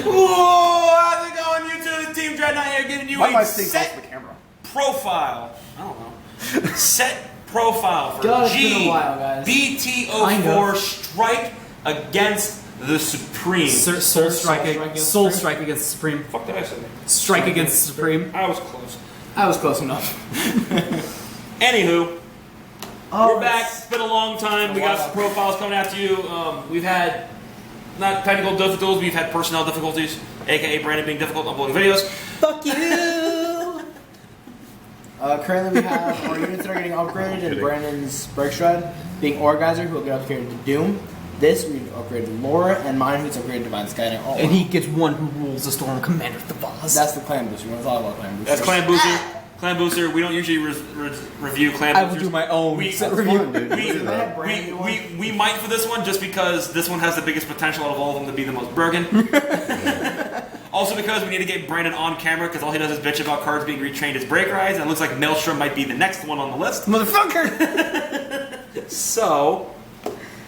Whoa, how's it going, YouTube? Team Dreadnaught here, giving you a set the camera? profile. I don't know. Set profile for God, it's been a while, guys. BT04 Strike Against the Supreme. Soul Strike against the Supreme. Fuck did I say? Strike against the Supreme. I was close. I was close enough. Anywho, we're back. It's been a long time. We got some profiles coming out to you. We've had not technical difficulties, we've had personnel difficulties, aka Brandon being difficult uploading videos. Fuck you! Currently we have our units that are getting upgraded and Brandon's Break Stride being Orgeyser, who will get upgraded to Doom. This we've upgraded to Laura, and mine who's upgraded to Divine Skynet. Oh, and he gets one who rules the storm, Commander Thavaz. That's the clan booster. We want to talk about clan booster. That's clan booster. Clan booster. We don't usually review clan boosters. I will do my own set review. We might for this one just because this one has the biggest potential out of all of them to be the most broken. Also because we need to get Brandon on camera because all he does is bitch about cards being retrained as break rides, and it looks like Maelstrom might be the next one on the list. Motherfucker! So,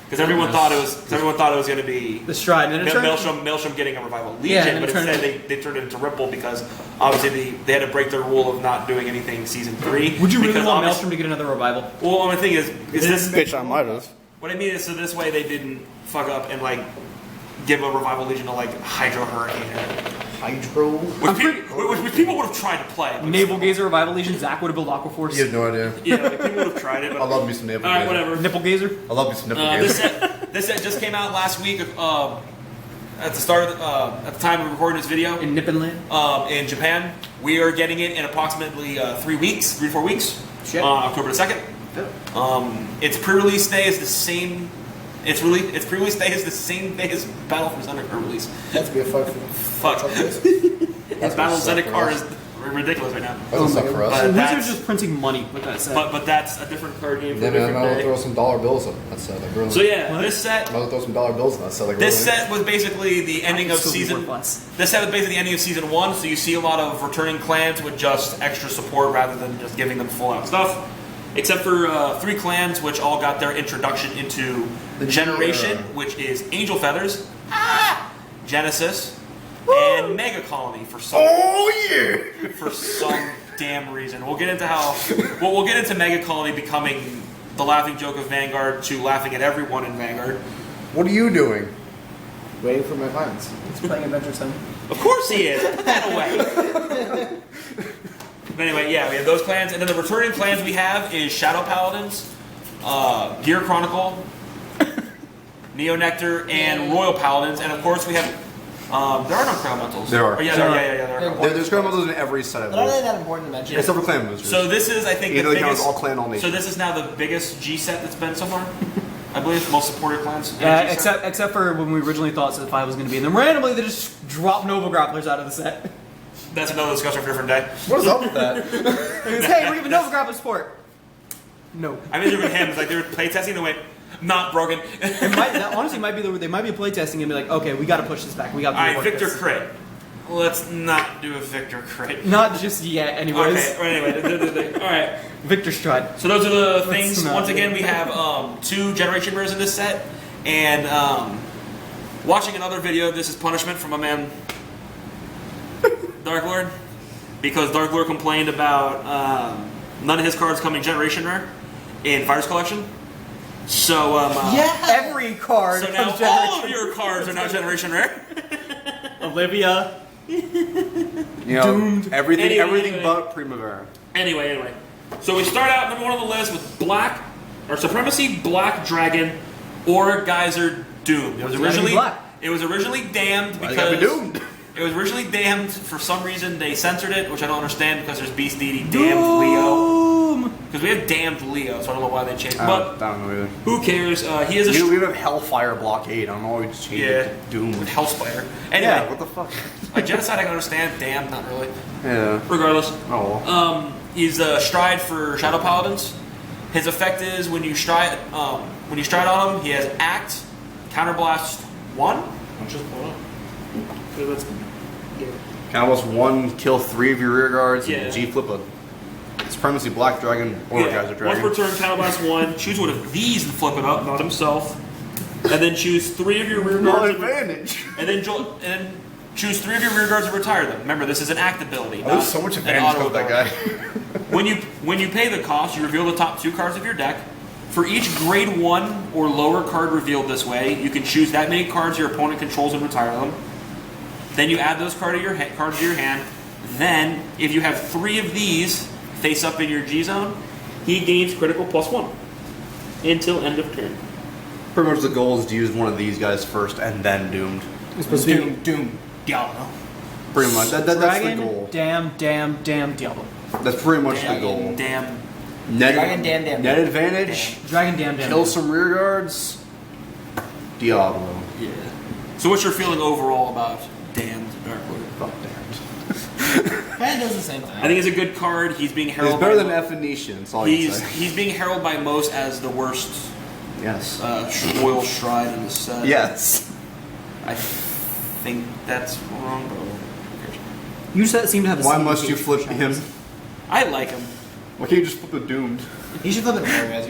because everyone thought it was going to be the Stride, and then Maelstrom getting a Revival Legion, but instead they turned it into Ripple because obviously they had to break their rule of not doing anything season 3. Would you really want Maelstrom to get another Revival? Well, my thing is this bitch I might have. What I mean is, so this way they didn't fuck up and like give a Revival Legion to like Hydro Hurricane. Hydro? Which people would have tried to play. Naval Gazer, Revival Legion, Zach would have built Aqua Force. You have no idea. Yeah, like, people would have tried it. But I love me some Naval Gazer. Alright, whatever. Nipple Gazer? I love me some Nipple Gazer. This set just came out last week at the start of, at the time of recording this video. In Nipponland? In Japan. We are getting it in approximately 3 to 4 weeks. Shit. October the 2nd. Its pre-release day is the same. Its pre-release day is the same day as Battle for Zendikar release. That's be a fuck. Battle for Zendikar is ridiculous right now. That doesn't suck for us. Wizards just printing money with that set. But that's a different card game for Yeah, a man, different I'm day. throw some dollar bills in that set. Like, really. So yeah, this set. I'm gonna throw some dollar bills in that set. Like, This really. set was basically the ending of season. This set was basically the ending of season 1. So you see a lot of returning clans with just extra support rather than just giving them full out stuff. Except for 3 clans, which all got their introduction into the Generation, which is Angel Feathers, Genesis, and Mega Colony for some. For some damn reason. We'll get into how. We'll get into Mega Colony becoming the laughing joke of Vanguard to laughing at everyone in Vanguard. What are you doing? Waiting for my clients. He's playing Adventure Sim. Of course he is. Put that away. But anyway, yeah, we have those clans, and then the returning clans we have is Shadow Paladins, Gear Chronicle, Neo Nectar, and Royal Paladins, and of course we have. There are no Crown Metals. There are. Oh, yeah, there are. There's Crown Metals in every set. But not really that important to mention. Except for clan boosters. So this is, I think, Either the they count biggest. as all clan, all nation. So this is now the biggest G set that's been so far. I believe most supported clans. Except for when we originally thought Set 5 was going to be, and then randomly they just drop Nova Grapplers out of the set. That's another discussion for a different day. What is up with that? Hey, we're giving Nova Grappler support. No. I mean, even him, like they were playtesting, they went, not broken. That honestly might be they might be playtesting and be like, okay, we got to push this back. We got to. Alright, Victor Crit. Let's not do a Victor Crit. Not just yet, anyways. Okay, anyway. Alright. Victor Stride. So those are the things. Once again, we have 2 Generation Rares in this set. And watching another video, this is punishment from my man Dark Lord. Because Dark Lord complained about none of his cards coming Generation Rare in Fighters Collection. So, every card. So now all of your cards are now Generation Rare. Olivia. Doomed. Everything but Primavera. Anyway. So we start out number 1 on the list with Supremacy Black Dragon Orgeyser Doom. It was originally damned because it was originally damned for some reason. They censored it, which I don't understand because there's Beast Deity damned Leo. Because we have damned Leo, so I don't know why they changed it. But I don't know either. Who cares? He is a. We have Hellfire Blockade. I don't know why we just changed it to Doom. Hellspire. Anyway, yeah, what the fuck? Like Genocide, I can understand. Damned, not really. Yeah. Regardless. Oh. He's Stride for Shadow Paladins. His effect is when you stride on him, he has Act, Counterblast 1. I'm just pulling up. Okay, let's Counterblast 1, kill 3 of your rear guards, Yeah. and G flip a Supremacy Black Dragon or Geyser Dragon. Once per turn, Counterblast 1. Choose one of these and flip it up, not himself. And then choose 3 of your rear guards. advantage. And then Choose 3 of your rear guards and retire them. Remember, this is an act ability. Oh, there's so much advantage with that guy. When you pay the cost, you reveal the top 2 cards of your deck. For each grade 1 or lower card revealed this way, you can choose that many cards your opponent controls and retire them. Then you add those cards to your hand. Then, if you have 3 of these face up in your G zone, he gains critical +1 until end of turn. Pretty much the goal is to use one of these guys first and then Doomed. It's supposed to be Doom Diablo. Pretty much. That's Dragon, the goal. damn Diablo. That's pretty much the goal. Damn. Dragon, damn. Net advantage. Dragon, damn. Kill some rear guards. Diablo. Yeah. So what's your feeling overall about Damned Dark Lord? Fuck damned. Kind of does the same thing. I think it's a good card. He's being It's heralded. better than Phoenician. That's all you say. He's being heralded by most as the worst Yes. Royal Shrine in the set. Yes. I think that's wrong, but who cares? You seem to have. Why must you flip him? I like him. Why can't you just flip the Doomed? You should flip it there, guys.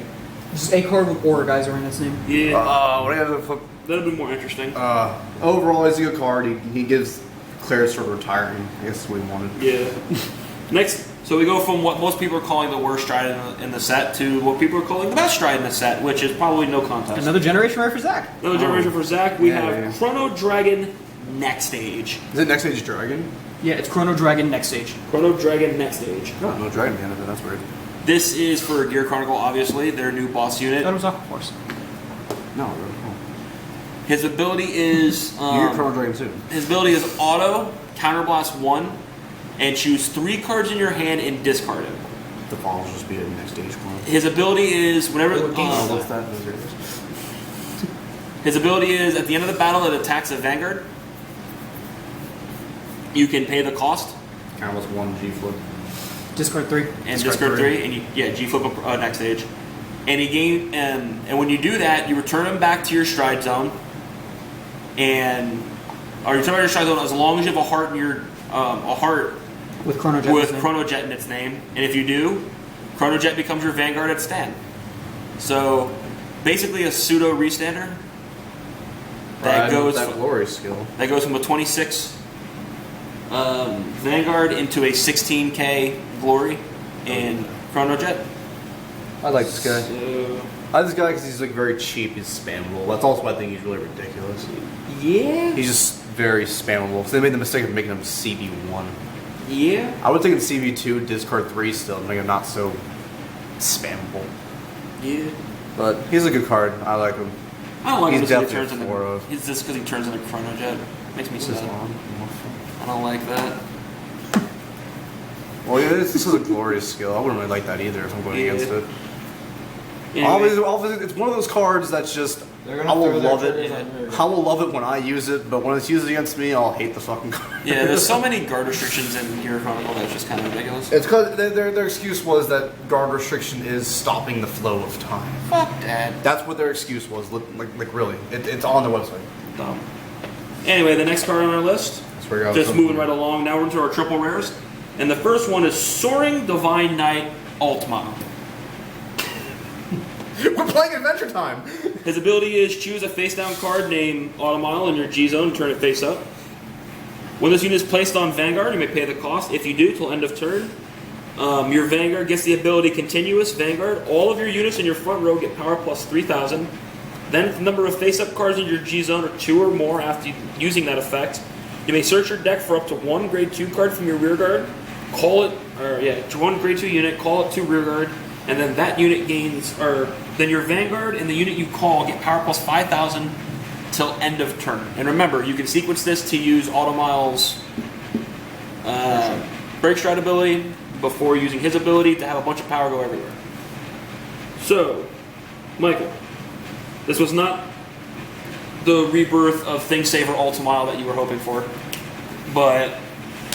Just a card with Aura Geyser in its name. Yeah, What do you have to flip? that'd be more interesting. Overall, he's a good card. He gives clearance for retiring. I guess that's what we wanted. Yeah. Next, so we go from what most people are calling the worst stride in the set to what people are calling the best stride in the set, which is probably no contest. Another generation rare for Zach. Another generation for Zach. We Yeah, have yeah. Chrono Dragon Next Stage. Is it Next Age Dragon? Yeah, it's Chrono Dragon next stage. Chrono Dragon Next Stage. No, no Dragon Man in it. That's weird. This is for Gear Chronicle, obviously, their new boss unit. That was Aqua Force. No. His ability is You're Chrono Dragon too. his ability is auto counterblast 1, and choose 3 cards in your hand and discard it. The fall will just be a Next Age clone. His ability is whenever What's that? Those are- his ability is at the end of the battle it attacks a Vanguard. You can pay the cost Count was 1 G flip. Discard 3. and Discard discard 3, 3. and G flip next stage. And he gain and when you do that, you return him back to your stride zone, or you return back to your stride zone as long as you have a heart in your a heart With Chrono Jet. with Chrono Jet in its name, and if you do, Chrono Jet becomes your Vanguard at stand. So, basically a pseudo restander that goes that glory skill. from a 26 Vanguard into a 16k Glory in Chrono Jet. I like this guy. So, I like this guy because he's like very cheap. He's spammable. That's also why I think he's really ridiculous. yeah, He's just very spammable. Because they made the mistake of making him CB1. yeah. I would think in CB2, discard 3 still, make him not so spammable. Yeah. But he's a good card. I like him. I don't like He's him because he definitely turns a into. 4 of. He's just because he turns into Chrono Jet. Makes me This is sad. on. I don't like that. Well, yeah, this is a glorious skill. I wouldn't really like that either if I'm going Yeah. against it. Anyway, Obviously, it's one of those cards that's just They're gonna I will throw their love triggers it. on your- I will love it when I use it, but when it's used against me, I'll hate the fucking card. yeah, there's so many guard restrictions in Gear Chronicle that's just kind of ridiculous. It's because their excuse was that guard restriction is stopping the flow of time. Fuck that. That's what their excuse was. Like really, it's on their website. Dumb. Anyway, the next card on our list. That's where Just moving right along. Now we're into our triple rares, and the first one is Soaring Divine Knight Altma. We're playing Adventure Time. His ability is choose a face-down card named Automile in your G zone and turn it face up. When this unit is placed on Vanguard, you may pay the cost. If you do, till end of turn, your Vanguard gets the ability Continuous Vanguard. All of your units in your front row get power plus 3,000. Then, if the number of face-up cards in your G zone are 2 or more after using that effect, you may search your deck for up to 1 grade 2 card from your rear guard. Call it, to 1 grade 2 unit. Call it to rear guard, and then that unit gains, then your Vanguard and the unit you call get power plus 5,000 till end of turn. And remember, you can sequence this to use Automile's Break Stride ability before using his ability to have a bunch of power go everywhere. So, Michael, this was not the rebirth of Thing Saver Ultimile that you were hoping for, but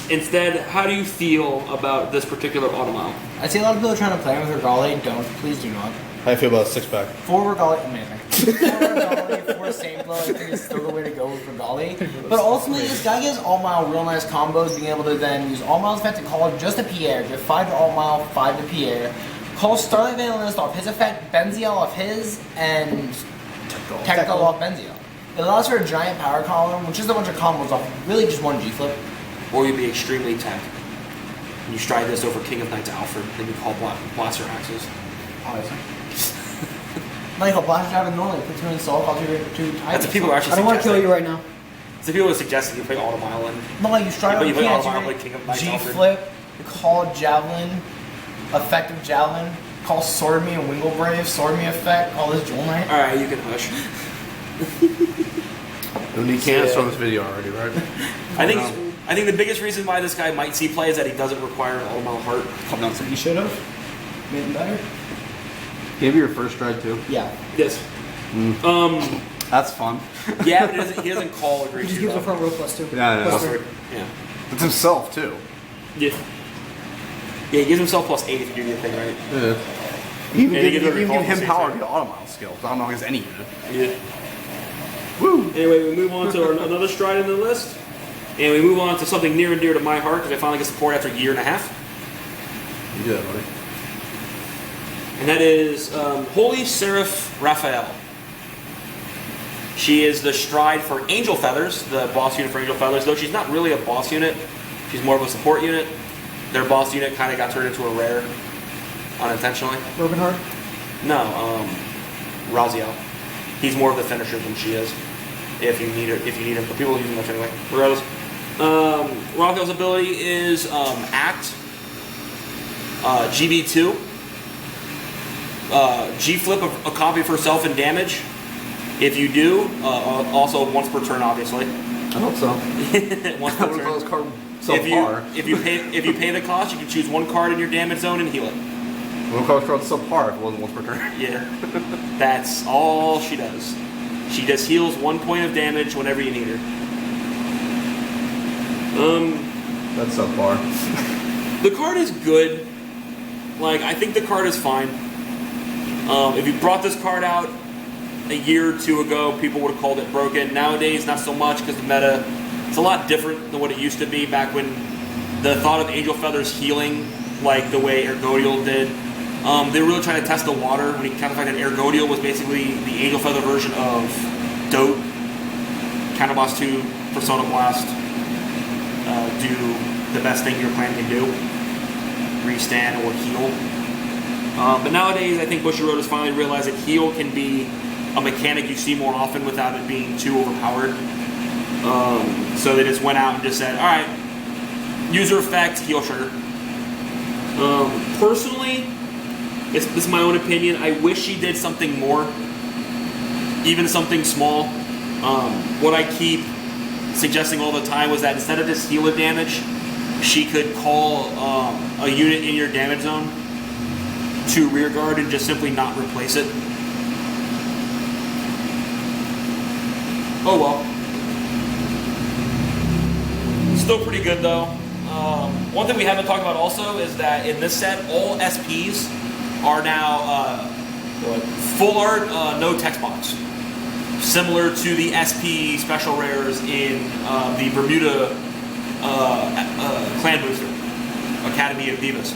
instead, how do you feel about this particular Automile? I see a lot of people trying to play with Regali. Don't. Please do not. How do you feel about a 6-pack? 4 Regali, amazing. 4 Regali, 4 Sampler, I think is still the way to go with Regali. But ultimately, this guy gives All-Mile real nice combos, being able to then use All-Mile's effect to call just a Pierre, give 5 to All-Mile, 5 to Pierre, call Starlight Violinist off his effect, Benziel off his, and Technical off Benziel. It allows for a giant power column, which is a bunch of combos off really just one G-flip. Or you'd be extremely tech. And you stride this over King of Knights Alfred, then you call Blaster Axes. Obviously. Like a Blaster Jab normally puts me in Soul, calls you to That's what people are actually I don't want to kill suggesting. you right now. So people are suggesting you play Automile and No, you stride But over you play King Automile, play King of Knights Alfred. G-flip, call Javelin, effective Javelin, call Sword Me and Wingle Brave, Sword Me effect, call this Jewel Knight. Alright, you can hush. And you can't show this video already, right? I think the biggest reason why this guy might see play is that he doesn't require an Automile Heart. Come on, so you should have made it better. Gave you your first stride too. Yeah. Yes. That's fun. Yeah, but he doesn't call a great He just two, gives a though. front row +2. Yeah, I know. Plus 3. Yeah. It's himself too. Yeah. Yeah, he gives himself +8 if you do the thing right. Yeah. Even And he give, gives even every give him call power at to the get automile skills. I don't know if it's any unit. Yeah. Woo! Anyway, we move on to another stride in the list. And we move on to something near and dear to my heart because I finally get support after a year and a half. You do that, buddy. And that is Holy Seraph Raphael. She is the stride for Angel Feathers, the boss unit for Angel Feathers, though she's not really a boss unit. She's more of a support unit. Their boss unit kind of got turned into a rare unintentionally. Broken Heart. No, Raziel. He's more of the finisher than she is. If you need it, but people use him much anyway. Regardless, Raziel's ability is Act, GB2, G-flip a copy of herself and damage. If you do, also once per turn, obviously. I hope so. Once per I would call turn. this card so far. If you pay the cost, you can choose one card in your damage zone and heal it. I would call this card subpar if it wasn't once per turn. Yeah, that's all she does. She just heals 1 point of damage whenever you need her. That's subpar. The card is good. Like, I think the card is fine. If you brought this card out a year or two ago, people would have called it broken. Nowadays, not so much because the meta, it's a lot different than what it used to be back when the thought of Angel Feathers healing like the way Ergodiel did. They were really trying to test the water when you kind of find that Ergodiel was basically the Angel Feather version of Dote, Counterboss 2, Persona Blast, do the best thing your clan can do, restand or heal. But nowadays, I think Bushiroad has finally realized that heal can be a mechanic you see more often without it being too overpowered. So they just went out and just said, all right, user effect, heal trigger. Personally, this is my own opinion. I wish she did something more, even something small. What I keep suggesting all the time was that instead of just heal a damage, she could call a unit in your damage zone to rear guard and just simply not replace it. Oh well. Still pretty good though. One thing we haven't talked about also is that in this set, all SPs are now full art, no text box. Similar to the SP special rares in the Bermuda Clan Booster, Academy of Divas.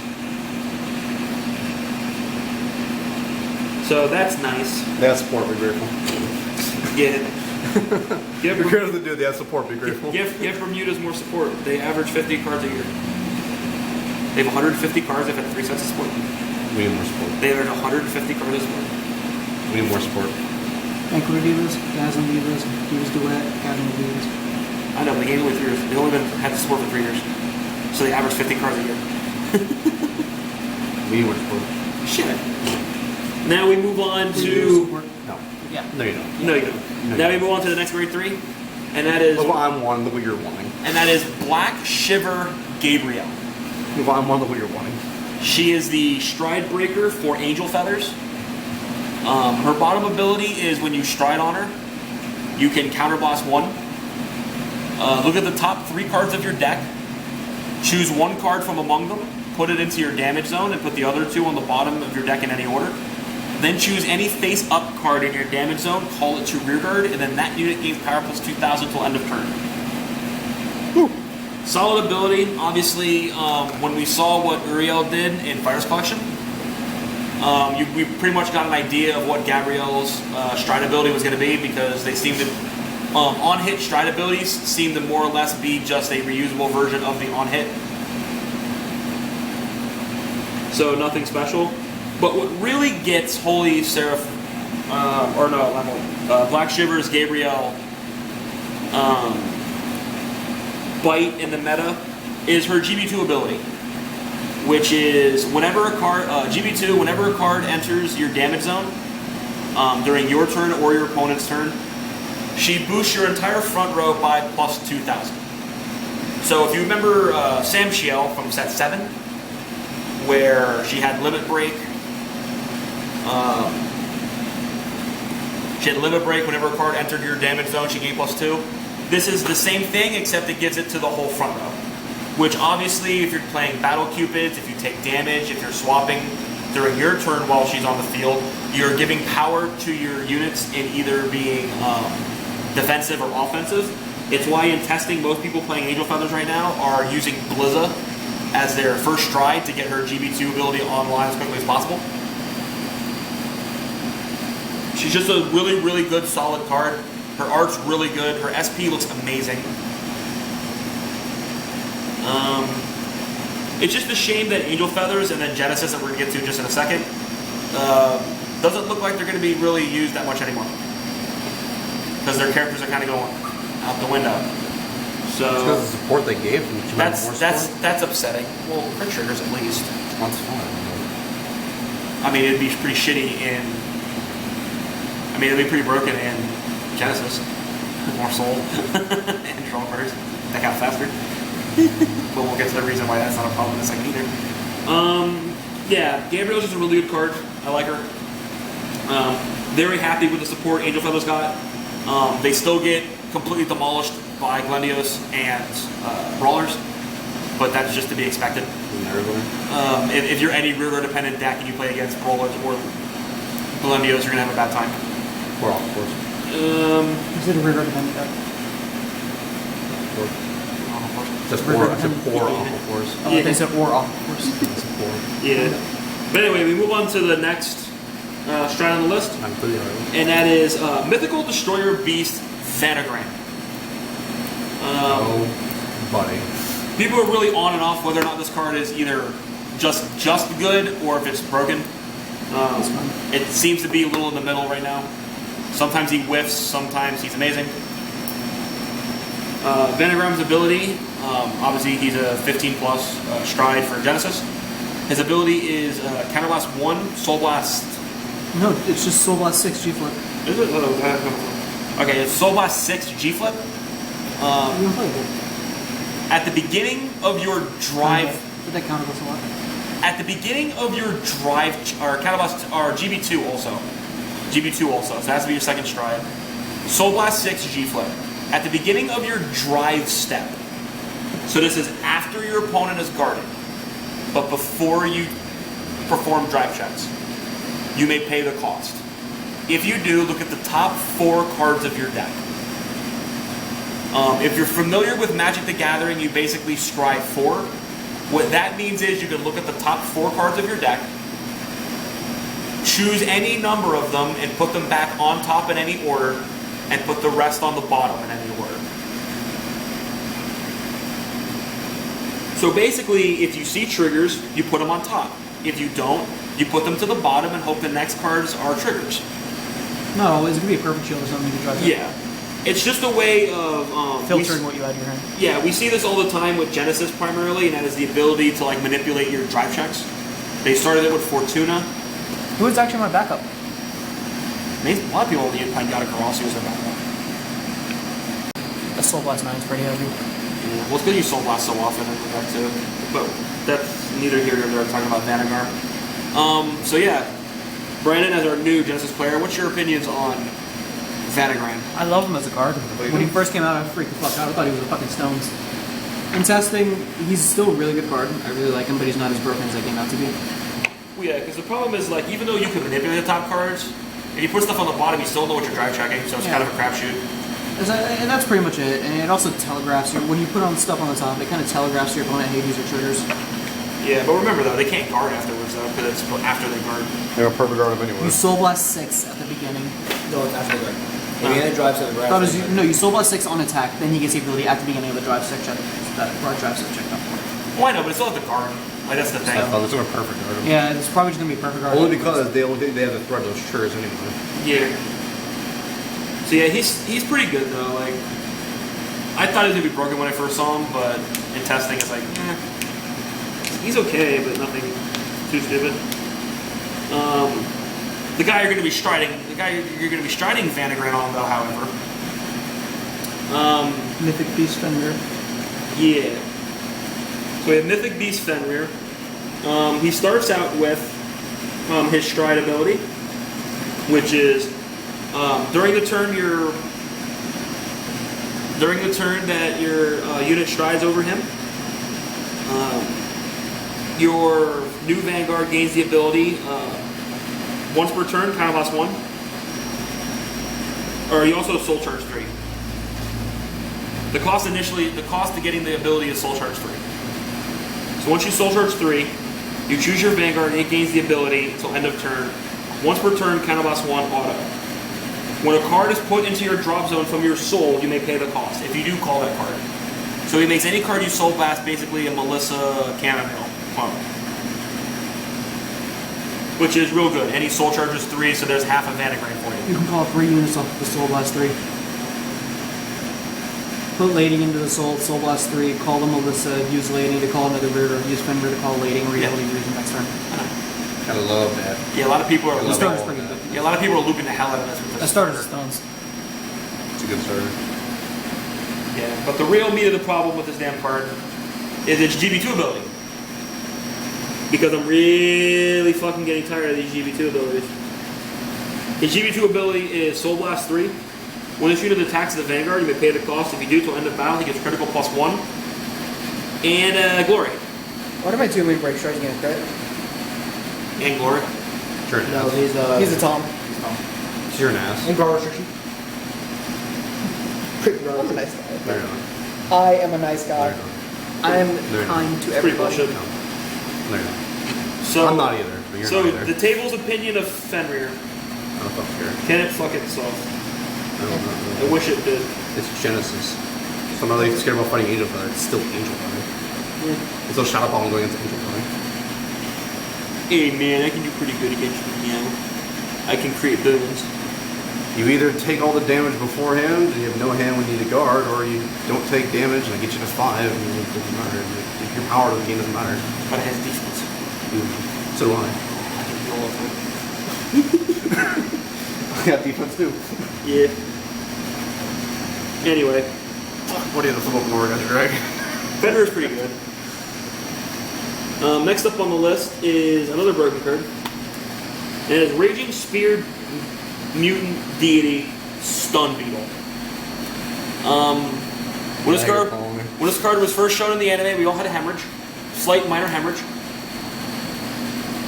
So that's nice. They have support, be grateful. Give Be grateful to do, they have support, be grateful. Give Bermuda's more support. They average 50 cards a year. They have 150 cards, they've had 3 sets of support. We need more support. They average 150 cards of support. We need more support. Anchor Divas, Dazzling Divas, Divas Duet, Academy Divas. I know, but they gave away 3 years. They've only had the support for 3 years. So they average 50 cards a year. We need more support. Shit. Now we move on to... No. Yeah. No, you don't. No, you don't. No, Now you we move on to the next grade 3. And that is... Look what I'm wanting, look what you're wanting. And that is Black Shiver Gabrielle. Look what I'm wanting, look what you're wanting. She is the stride breaker for Angel Feathers. Her bottom ability is when you stride on her, you can counterblast 1. Look at the top 3 cards of your deck. Choose 1 card from among them, put it into your damage zone, and put the other 2 on the bottom of your deck in any order. Then choose any face-up card in your damage zone, call it to rearguard, and then that unit gains power plus 2,000 till end of turn. Whew. Solid ability. Obviously, when we saw what Uriel did in Fire's Collection, we pretty much got an idea of what Gabrielle's stride ability was going to be because they seemed to On-hit stride abilities seem to more or less be just a reusable version of the on-hit. So nothing special. But what really gets Holy Seraph, Black Shivers, Gabrielle, Bite in the meta is her GB2 ability, which is whenever a card, GB2, whenever a card enters your damage zone during your turn or your opponent's turn, she boosts your entire front row by plus 2,000. So if you remember Sam Shiel from set 7, where she had Limit Break, whenever a card entered your damage zone, she gained plus 2. This is the same thing, except it gives it to the whole front row. Which obviously, if you're playing Battle Cupids, if you take damage, if you're swapping during your turn while she's on the field, you're giving power to your units in either being defensive or offensive. It's why in testing, most people playing Angel Feathers right now are using Blizza as their first stride to get her GB2 ability online as quickly as possible. She's just a really, really good, solid card. Her art's really good. Her SP looks amazing. It's just a shame that Angel Feathers and then Genesis, that we're going to get to just in a second, doesn't look like they're going to be really used that much anymore. Because their characters are kind of going out the window. So it's because of the support they gave them. That's upsetting. Well, for triggers at least. That's fine. I mean, it'd be pretty shitty in... I mean, it'd be pretty broken in Genesis. More soul. And draw cards. That got faster. But we'll get to the reason why that's not a problem in a second either. Yeah, Gabrielle's just a really good card. I like her. Very happy with the support Angel Feathers got. They still get completely demolished by Glendios and Brawlers, but that's just to be expected. If you're any rear dependent deck and you play against Brawlers or Glendios, you're going to have a bad time. Or off, of course. Is it a rear dependent deck? Just pour off, of course. Oh, they said or off, of course. Yeah. But anyway, we move on to the next stride on the list. And that is Mythical Destroyer Beast Vanagram. Oh, buddy. People are really on and off whether or not this card is either just good or if it's broken. It seems to be a little in the middle right now. Sometimes he whiffs, sometimes he's amazing. Vanagram's ability, obviously he's a 15 plus stride for Genesis. His ability is Counterblast 1, Soul Blast. No, it's just Soul Blast 6 G Flip. Is it? Okay, it's Soul Blast 6 G Flip. At the beginning of your drive. Did that counterblast a lot? At the beginning of your drive, or Counterblast, or GB2 also. GB2 also, so that has to be your second stride. Soul Blast 6 G Flip. At the beginning of your drive step. So this is after your opponent is guarded, but before you perform drive checks. You may pay the cost. If you do, look at the top 4 cards of your deck. If you're familiar with Magic the Gathering, you basically scry 4. What that means is you can look at the top 4 cards of your deck, choose any number of them, and put them back on top in any order, and put the rest on the bottom in any order. So basically, if you see triggers, you put them on top. If you don't, you put them to the bottom and hope the next cards are triggers. No, it's going to be a perfect shield or something you can drive. Yeah. It's just a way of... filtering what you had in your hand. Yeah, we see this all the time with Genesis primarily, and that is the ability to like manipulate your drive checks. They started it with Fortuna. Who is actually my backup? A lot of people playing Yada Karasi as their backup. The Soul Blast 9 is pretty heavy. Yeah, well, it's because you Soul Blast so often in the deck too. But that's neither here nor there. Talking about Vanagar. So yeah, Brandon, as our new Genesis player, what's your opinions on Vanagram? I love him as a card. When he first came out, I freaked the fuck out. I thought he was a fucking Stones. In testing, he's still a really good card. I really like him, but he's not as broken as I came out to be. Well, yeah, because the problem is, like, even though you can manipulate the top cards, if you put stuff on the bottom, you still know what you're drive checking, so it's kind of a crapshoot. And that's pretty much it. And it also telegraphs you. When you put on stuff on the top, it kind of telegraphs to your opponent, hey, these are triggers. Yeah, but remember, though, they can't guard afterwards, though, because it's after they guard. They're a perfect guard of anyway. You Soul Blast 6 at the beginning. No, it's after that. Maybe the drive set the Thought it was, no, you soul blast 6 on attack, then he gets the ability at the beginning of the drive set check. That drive set check up. Well, I know, but it's still at the guard. Like, that's the thing. I thought this was a perfect guard. Yeah, it's probably just gonna be perfect guard. Only because they have to thread those churs anyway. Yeah. So yeah, he's pretty good though. Like, I thought he was gonna be broken when I first saw him, but in testing, it's like, he's okay, but nothing too stupid. The guy you're gonna be striding Vanegran on though, however. Mythic Beast Fenrir. Yeah. So we have Mythic Beast Fenrir. He starts out with his stride ability, which is during the turn that your unit strides over him, your new Vanguard gains the ability once per turn, counterblast 1. Or you also soul charge 3. The cost to getting the ability is soul charge 3. So once you soul charge 3, you choose your Vanguard and it gains the ability until end of turn. Once per turn, counterblast 1 auto. When a card is put into your drop zone from your soul, you may pay the cost, if you do call that card. So he makes any card you soul blast basically a Melissa Chamomile clone. Which is real good. And he soul charges 3, so there's half a Vanegran for you. You can call 3 units off the soul blast 3. Put Lading into the soul blast 3, call the Melissa, use Lading to call another river, use Fenrir to call Lading, re-ability use next turn. I love that. Yeah, a lot of people are The starter's pretty good. Yeah, a lot of people are looping the hell out of this with The this. starter's stones. It's a good starter. Yeah, but the real meat of the problem with this damn card is its GB2 ability. Because I'm really fucking getting tired of these GB2 abilities. His GB2 ability is Soul Blast 3. When this unit attacks the Vanguard, you may pay the cost. If you do, till end of battle, he gets critical +1. And Glory. What am I doing with break strides against crit? And Glory. Sure. No, he's a Tom. He's you're an ass. And guard restriction. I'm a nice guy. No, you're not. I am a nice No, guy. you're not. I am They're kind to Pretty everybody. bullshit. No, you're not. So, I'm not either, but you're so not either. the table's opinion of Fenrir, I don't fucking care. can it fuck itself? I don't know. I wish it did. It's Genesis. So I'm not really scared about fighting Angel Fire. It's still Angel Fire. It's still Shadow Ball going into Angel Fire. Hey man, I can do pretty good against you now. I can create boons. You either take all the damage beforehand and you have no hand when you need a guard, or you don't take damage and I get you to 5 and it doesn't matter. Your power to the game doesn't matter. But it has defense. So do I. I can do all of it. I got defense too. Yeah. Anyway, What do you have to flip up more against Drag? Fenrir's pretty good. Next up on the list is another broken card. And it is Raging Spear Mutant Deity Stun Beetle. When this card was first shown in the anime, we all had a hemorrhage. Slight minor hemorrhage.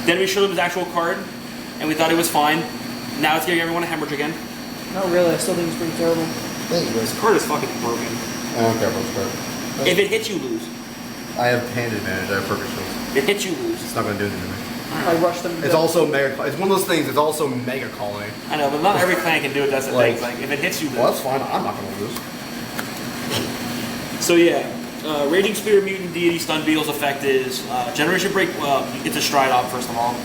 Then we showed him his actual card, and we thought it was fine. Now it's giving everyone a hemorrhage again. Not really. I still think it's pretty terrible. This card is fucking broken. I don't care about this card. If it hits, you lose. I have hand advantage. I have perfect shield. If it hits, you lose. It's not going to do anything to me. I rushed them. It's also mega. It's one of those things. It's also mega colony. I know, but not every clan can do it. That's the Like- thing. Like, if it hits, you lose. Well, that's fine. I'm not going to lose. So yeah, Raging Spear Mutant Deity Stun Beetle's effect is Generation Break. It's a stride op first of all.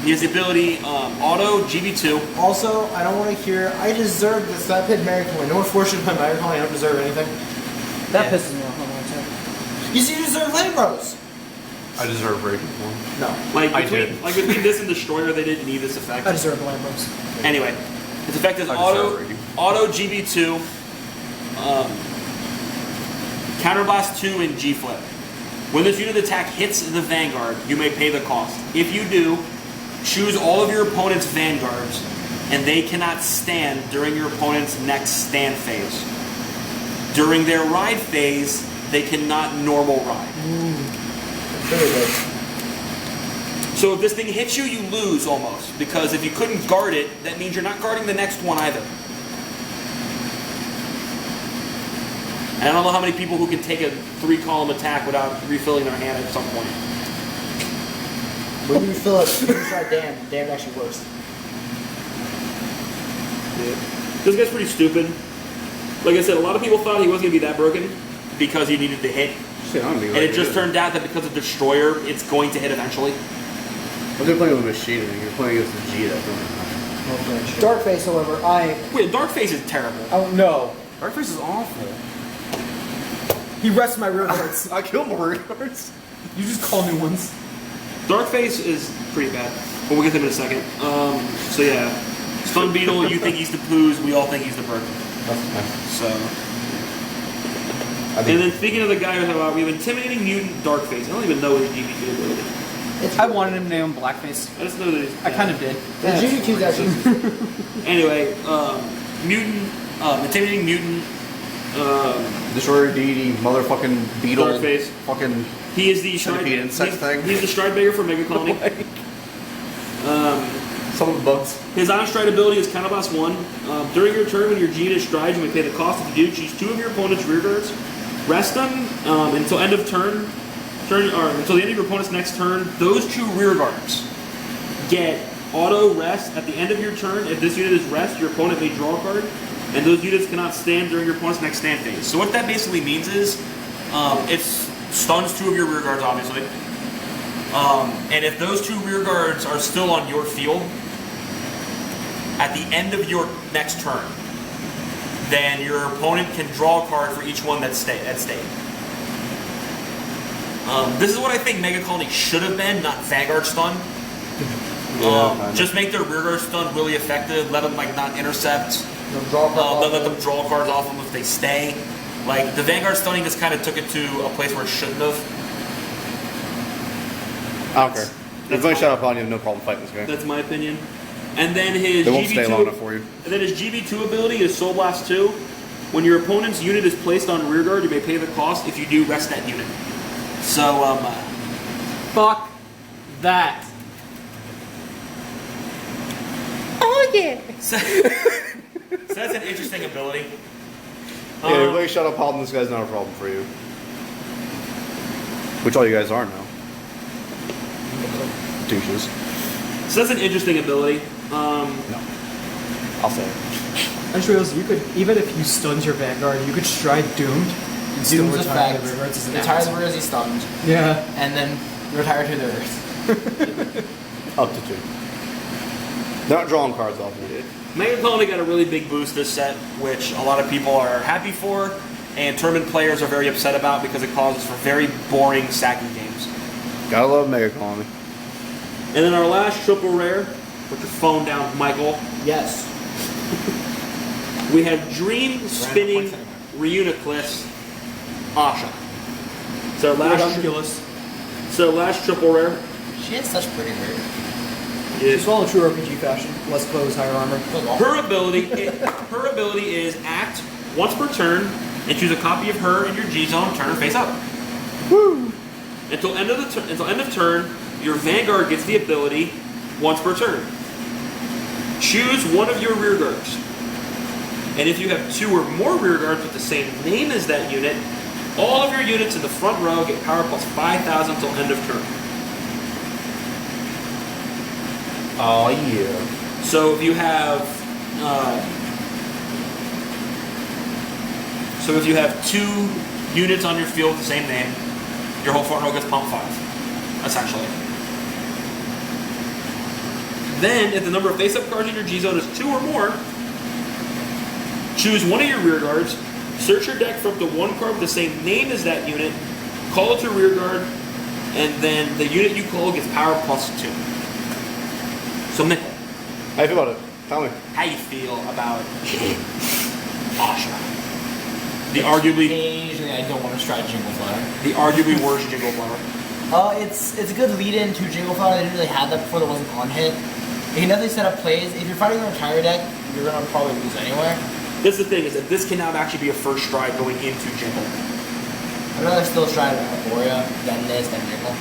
He has the ability Auto GB2. Also, I don't want to hear. I deserve this. That pit Miracle. No one forced you to play Miracle. I don't deserve anything. That Yeah. pisses me off. You see, you deserve Lambros. I deserve breaking one. No, Like I between, did. like between this and Destroyer, they didn't need this effect. I deserve Lambros. Anyway, its effect is I Auto deserve Raging. Auto GB2, Counterblast 2, and G Flip. When this unit attack hits the Vanguard, you may pay the cost. If you do, choose all of your opponent's Vanguards, and they cannot stand during your opponent's next stand phase. During their ride phase, they cannot normal ride. Very good. So if this thing hits you, you lose almost. Because if you couldn't guard it, that means you're not guarding the next one either. And I don't know how many people who can take a 3-column attack without refilling their hand at some point. When you fill it, you try damn. Damn actually worse. Yeah. This guy's pretty stupid. Like I said, a lot of people thought he wasn't going to be that broken because he needed to hit. Shit, I don't And it just turned out that because of Destroyer, it's going to hit eventually. But they're playing with Machine, and you're playing against the G that's Darkface, however, Wait, Darkface is terrible. Oh no. Darkface is awful. He rests my rear guards. I killed more regards. You just call new ones. Darkface is pretty bad, but we'll get to him in a second. So yeah, Stun Beetle, you think he's the Poos, we all think he's the Bird. So. And then speaking of the guy we have Intimidating Mutant Darkface. I don't even know his GBT ability. I wanted him to name him Blackface. I just know that he's I kind of did. The GDQ's actually. Anyway, Mutant, Intimidating Mutant, Destroyer deity, motherfucking beetle. Darkface. Fucking. He is the centipede insect thing. He's the Stride Beggar for Mega Colony. Some of the bugs. His on-stride ability is Counterblast 1. During your turn, when your G unit strides, you may pay the cost. If you do, choose 2 of your opponent's rear guards. Rest them until end of turn, or until the end of your opponent's next turn. Those 2 rear guards get auto rest at the end of your turn. If this unit is rest, your opponent may draw a card, and those units cannot stand during your opponent's next stand phase. So what that basically means is, it stuns 2 of your rear guards, obviously. And if those 2 rear guards are still on your field, at the end of your next turn, then your opponent can draw a card for each one that stayed. This is what I think Mega Colony should have been, not Vanguard Stun. Just make their rear guard stun really effective. Let them not intercept. Let them draw cards off them if they stay. Like the Vanguard stunning just kind of took it to a place where it shouldn't have. I don't care. If I shut up on you, have no problem fighting this guy. That's my opinion. And then his They won't GB2, stay long enough for you. And then his GB2 ability is Soul Blast 2. When your opponent's unit is placed on rear guard, you may pay the cost. If you do, rest that unit. So, Fuck that. Oh yeah. So that's an interesting ability. Yeah, everybody shut up, Halden. This guy's not a problem for you. Which all you guys are now. Douches. So that's an interesting ability. No. I'll say it. I just realized you could, even if you stunned your Vanguard, you could stride Doomed and still Doom's retire effect. the rear guards as an Retire the act. rear as he stunned. Yeah. And then retire to the earth. Up to 2. They're not drawing cards off of it. Mega Colony got a really big boost this set, which a lot of people are happy for, and tournament players are very upset about because it causes for very boring stacking games. Gotta love Mega Colony. And then our last triple rare, put your phone down, Michael. Yes. We have Dream Spinning Reuniclus Asha. So last triple rare. She has such pretty hair. Just follow true RPG fashion. Less clothes, higher armor. Her ability is act once per turn and choose a copy of her in your G zone. Turn her face up. Woo! Until end of turn, your Vanguard gets the ability once per turn. Choose one of your rear guards. And if you have 2 or more rear guards with the same name as that unit, all of your units in the front row get power plus 5,000 until end of turn. Oh yeah. So if you have 2 units on your field with the same name, your whole front row gets pump 5, essentially. Then, if the number of face-up cards in your G-Zone is 2 or more, choose one of your rear guards, search your deck for up to 1 card with the same name as that unit, call it your rear guard, and then the unit you call gets power plus 2. So, Mick, How you feel about it? Tell me. how you feel about Asha? The arguably Occasionally, I don't want to stride Jingle Flower. worst Jingle Flower. It's a good lead-in to Jingle Flower. They didn't really have that before there wasn't on hit. You can definitely set up plays. If you're fighting an entire deck, you're gonna probably lose anyway. This is the thing, is that this can now actually be a first stride going into Jingle. I'd rather still stride Arborea than this than Jingle.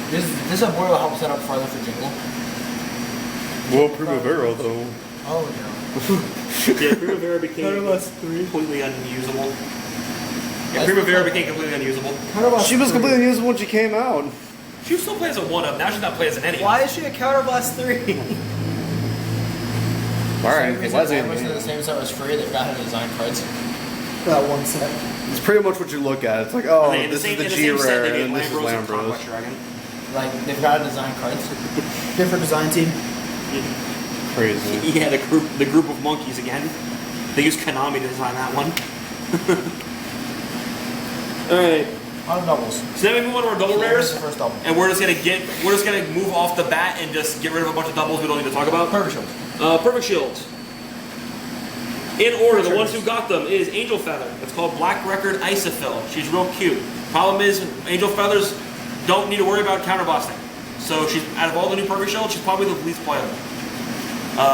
This Arborea will help set up farther for Jingle. Well, Primavera though. Oh no. Yeah, Primavera became completely unusable. Yeah, Primavera became completely unusable. She was completely unusable when she came out. She still plays a 1-up, now she's not playing as an any. Why is she a Counterblast 3? Alright, For it some was reason, in Amazon, the same set was free. They got to design cards. That one set. It's pretty much what you look at. It's like, oh, In this is the in G same set, rare, they and made then this is Lambros and Lambros. Conquest Dragon. Like they've got to design cards. Different design team. Crazy. Yeah, the group of monkeys again. They used Konami to design that one. Alright. On doubles. So then we move on to our double Here's rares. the first double. And we're just gonna move off the bat and just get rid of a bunch of doubles we don't need to talk about. Perfect shield. Perfect shields. In order, the ones who got them is Angel Feather. It's called Black Record Isophil. She's real cute. Problem is, Angel Feathers don't need to worry about counterblasting. So she's out of all the new perfect shields, she's probably the least playable.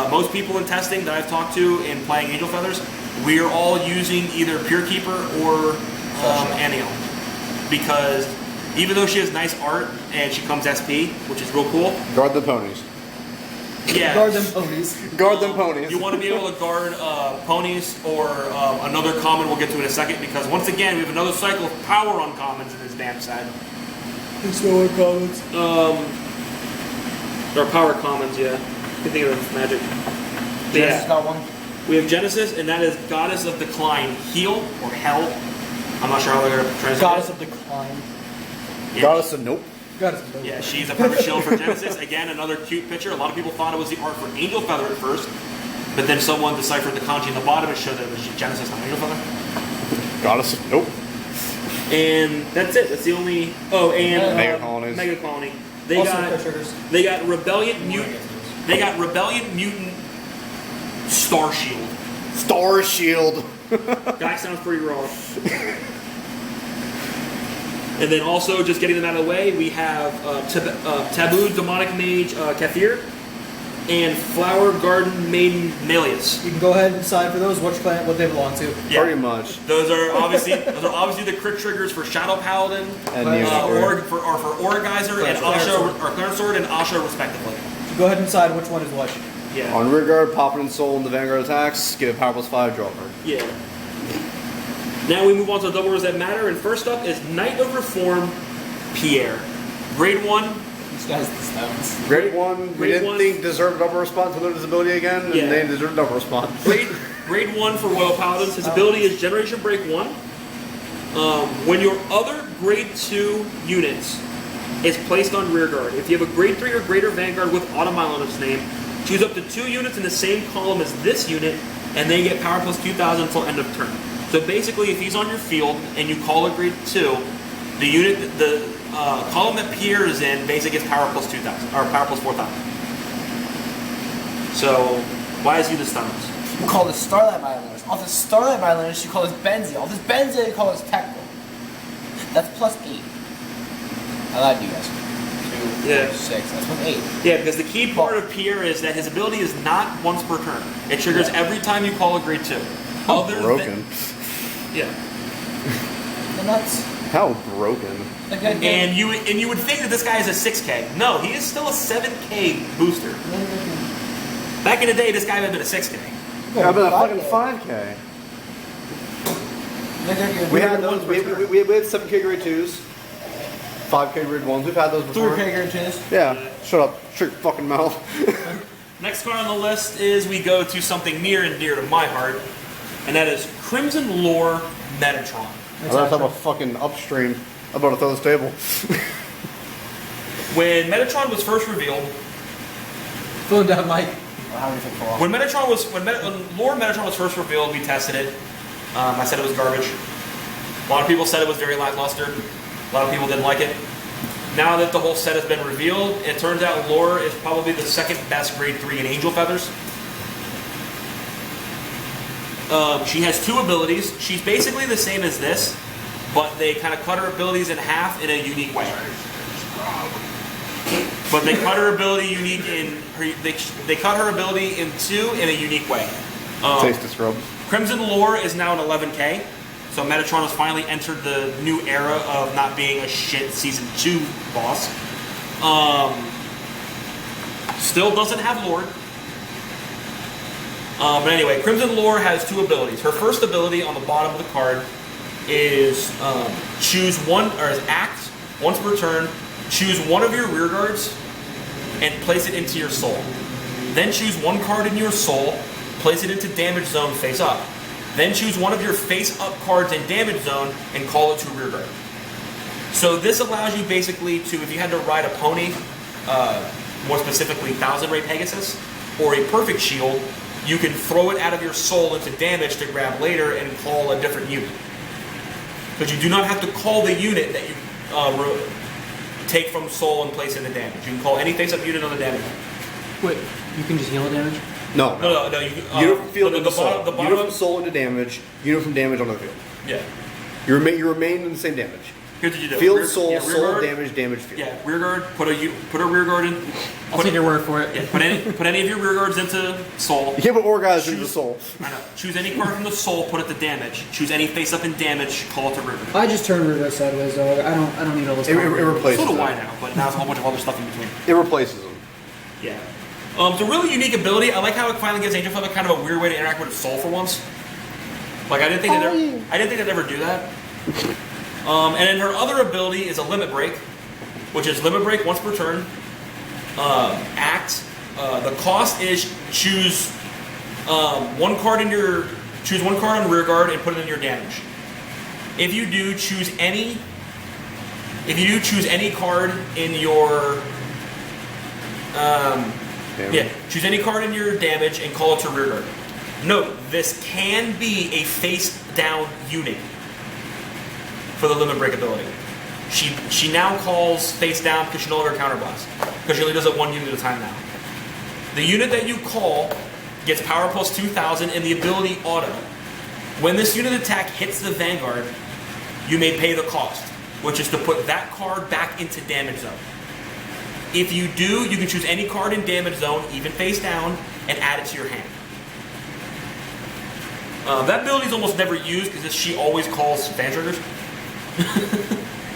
Most people in testing that I've talked to in playing Angel Feathers, we are all using either Pure Keeper or Aniel. Because even though she has nice art and she comes SP, which is real cool. Guard the ponies. Yeah. Guard them ponies. Guard them ponies. You want to be able to guard ponies or another common we'll get to in a second, because once again we have another cycle of power on commons in this damn set. There's no more comments. Or power commons, yeah. I can think of magic. Genesis got one. We have Genesis, and that is Goddess of Decline. Heal or Hell. I'm not sure how they're going to translate Goddess it. of Decline. Yeah. Goddess of nope. Yeah, she's a perfect shield for Genesis. Again, another cute picture. A lot of people thought it was the art for Angel Feather at first, but then someone deciphered the kanji in the bottom and showed that it was Genesis, not Angel Feather. Goddess of nope. And that's it. That's the only. Oh, and Mega Colonies. Mega Colony. Also They got Rebellion Mutant. They got Rebellion Mutant Star Shield. Star Shield. Guy sounds pretty raw. And then also, just getting them out of the way, we have Taboo Demonic Mage Kathir and Flower Garden Maiden Melius. You can go ahead and decide for those which clan, what they belong to. Yeah. Pretty much. Those are obviously the crit triggers for Shadow Paladin, And for Orgeyser and Asha, or Clarence Sword and Asha respectively. So go ahead and decide which one is what. Yeah. On rear guard, popping and soul in the Vanguard attacks, get a power +5 draw card. Yeah. Now we move on to the double rares that matter, and first up is Knight of Reform, Pierre. Grade 1. This guy's the stones. Grade 1, we Grade didn't 1. think deserved double response to learn his ability again, and Yeah. they deserved double response. Grade 1 for Royal Paladins. His ability is Generation Break 1. When your other Grade 2 units is placed on rear guard, if you have a Grade 3 or greater Vanguard with Automile on its name, choose up to 2 units in the same column as this unit, and they get power +2000 until end of turn. So basically, if he's on your field and you call a Grade 2, the unit, the column that Pierre is in basically gets power +2000 or power +4000. So why is he the stones? You call this Starlight Violinist. Off this Starlight Violinist, you call this Benzie. Off this Benzie, you call this Techno. That's +8. I lied to you guys. 2, Yeah. 6. That's +8. Yeah, because the key part of Pierre is that his ability is not once per turn. It triggers every time you call a Grade 2. Broken. Yeah. The nuts. How broken. Like, I get- And you would think that this guy is a 6K. No, he is still a 7K booster. Back in the day, this guy would have been a 6K. How about a fucking 5K? We had those. We had 7K grade 2s, 5K grade 1s. We've had those before. 2K guarantees. Yeah. Shut up. Shut your fucking mouth. Next card on the list is we go to something near and dear to my heart, and that is Crimson Lore Metatron. I thought about fucking upstream. I'm about to throw this table. When Metatron was first revealed, Phone down, Mike. How many fall off? when Lore Metatron was first revealed, we tested it. I said it was garbage. A lot of people said it was very lackluster. A lot of people didn't like it. Now that the whole set has been revealed, it turns out Lore is probably the second best Grade 3 in Angel Feathers. She has 2 abilities. She's basically the same as this, but they kind of cut her abilities in half in a unique way. But they cut her ability unique in her. They cut her ability in 2 in a unique way. Taste the scrubs. Crimson Lore is now an 11K, so Metatron has finally entered the new era of not being a shit Season 2 boss. Still doesn't have Lord. But anyway, Crimson Lore has 2 abilities. Her first ability on the bottom of the card is choose one, or is act once per turn. Choose one of your rear guards and place it into your soul. Then choose one card in your soul place it into damage zone face up. Then choose one of your face up cards in damage zone and call it to rearguard. So this allows you basically to, if you had to ride a pony, more specifically Thousand Ray Pegasus, or a perfect shield, you can throw it out of your soul into damage to grab later and call a different unit. Because you do not have to call the unit that you take from soul and place into damage. You can call any face-up unit on the damage. Wait, you can just heal the damage? No. No. Unit from field into soul. The bottom Unit from soul into damage. Unit from damage on the field. Yeah. You remain in the same damage. Here's what you do. Field, soul, rear soul, guard, damage, field. Yeah, rear guard. Put a rear guard in. I'll take your word for it. Yeah, put any of your rear guards into soul. You can't put Orgaz into the soul. I know. Choose any card from the soul. Put it to damage. Choose any face up in damage. Call it to rear guard. I just turn rear sideways, though. I don't need all this. It replaces So do them. I now, but now there's a whole bunch of other stuff in between. It replaces them. Yeah. It's a really unique ability. I like how it finally gives Angel Feather kind of a weird way to interact with its soul for once. Like I didn't think they'd ever do that. And then her other ability is a limit break, which is limit break once per turn. Act. The cost is choose one card on rear guard and put it in your damage. If you do choose any card in your choose any card in your damage and call it to rear guard. Note, this can be a face down unit for the limit break ability. She now calls face down because she no longer counterblast. Because she only does it one unit at a time now. The unit that you call gets power plus 2,000 and the ability auto. When this unit attack hits the Vanguard, you may pay the cost, which is to put that card back into damage zone. If you do, you can choose any card in damage zone, even face down, and add it to your hand. That ability is almost never used because she always calls stand triggers.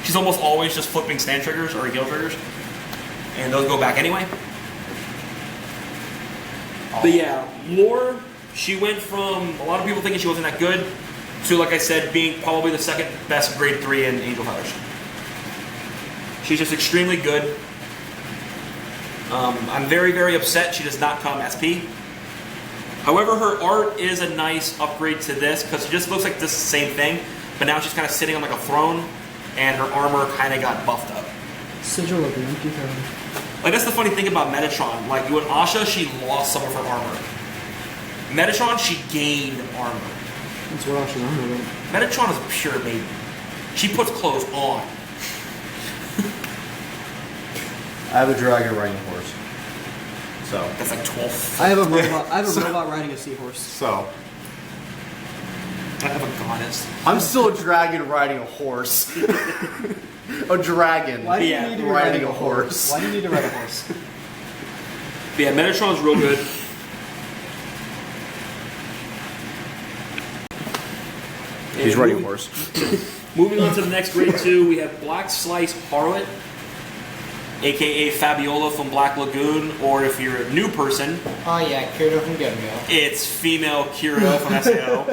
She's almost always just flipping stand triggers or heal triggers. And those go back anyway. But yeah, lore, she went from a lot of people thinking she wasn't that good to, like I said, being probably the second best grade 3 in Angel Feathers. She's just extremely good. I'm very, very upset she does not come SP. However, her art is a nice upgrade to this because she just looks like this same thing, but now she's kind of sitting on like a throne, and her armor kind of got buffed up. Sigil of the Empty Throne. Like that's the funny thing about Metatron. Like with Asha, she lost some of her armor. Metatron, she gained armor. That's what Asha's armor is. Metatron is a pure baby. She puts clothes on. I have a dragon riding a horse. So That's like 12. I have a robot. I have a robot riding a seahorse. So I have a goddess. I'm still a dragon riding a horse. A dragon Why do you Yeah, need to riding a horse. Why do you need to ride a horse? But yeah, Metatron's real good. He's And riding a moving- horse. Moving on to the next grade 2, we have Black Slice Harlot, aka Fabiola from Black Lagoon, or if you're a new person, Oh yeah, Kirito from Go. it's female Kirito from SAO.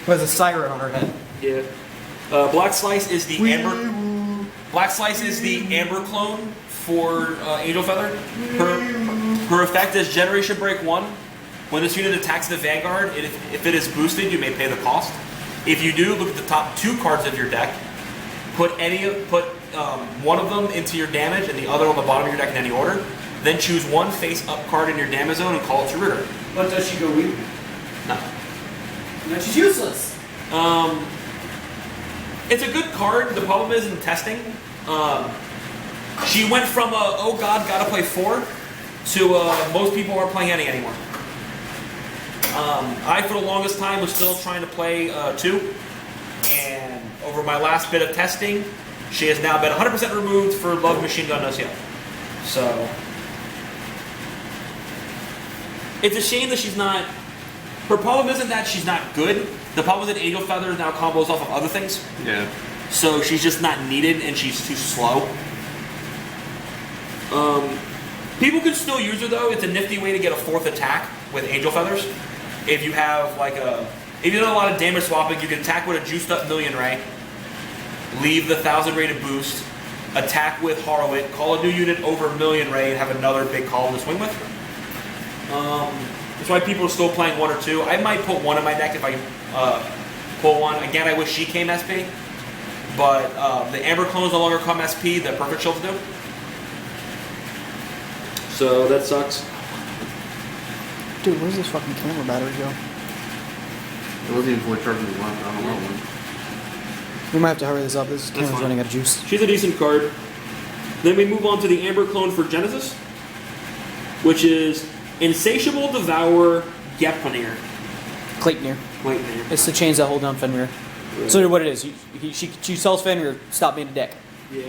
Who has a siren on her head? Yeah. Black Slice is the amber. Black Slice is the amber clone for Angel Feather. Her effect is Generation Break 1. When this unit attacks the Vanguard, if it is boosted, you may pay the cost. If you do, look at the top 2 cards of your deck. Put one of them into your damage and the other on the bottom of your deck in any order. Then choose one face-up card in your damage zone and call it to rear. But does she go weak? No. No, she's useless. It's a good card. The problem is in testing. She went from oh god, gotta play 4 to most people aren't playing any anymore. I, for the longest time, was still trying to play 2. And over my last bit of testing, she has now been 100% removed for Love Machine Gun OCL. So, it's a shame that she's not... Her problem isn't that she's not good. The problem is that Angel Feather now combos off of other things. Yeah. So she's just not needed and she's too slow. People can still use her though. It's a nifty way to get a 4th attack with Angel Feathers. If you have if you do a lot of damage swapping, you can attack with a juiced up Million Ray, leave the 1,000 rated boost, attack with Harlot, call a new unit over Million Ray, and have another big call to swing with. That's why people are still playing 1 or 2. I might put 1 in my deck if I pull 1. Again, I wish she came SP, but the Amber clones no longer come SP. The Perfect Shields do. So that sucks. Dude, where's this fucking camera battery go? It wasn't even fully charged when we left. I don't know. We might have to hurry this up. This camera's fine. running out of juice. She's a decent card. Then we move on to the Amber clone for Genesis, which is Insatiable Devourer Gepnir. Claytonir. Claytonir. It's the chains that hold down Fenrir. So what it is, she sells Fenrir, stop being a dick. Yeah.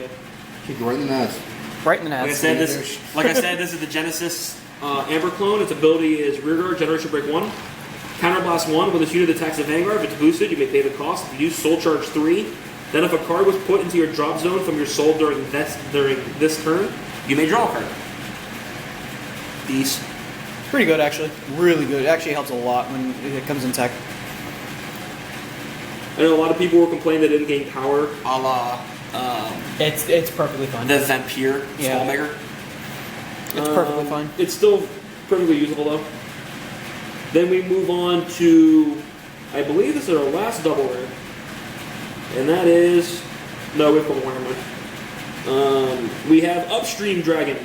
Kick you right in the nuts. Right in the Like I nuts. said, this is the Genesis Amber clone. Its ability is Rearguard, Generation Break 1. Counterblast 1, when this unit attacks the Vanguard, if it's boosted, you may pay the cost. If you use Soul Charge 3, then if a card was put into your drop zone from your soul during this turn, you may draw a card. These. It's pretty good, actually. Really good. It actually helps a lot when it comes in tech. I know a lot of people were complaining they didn't gain power, a la It's perfectly fine. the Vampire Yeah. Skullmaker. It's perfectly fine. It's still perfectly usable though. Then we move on to, I believe this is our last double rare. And that is, no, we have a couple more, never mind. We have Upstream Dragon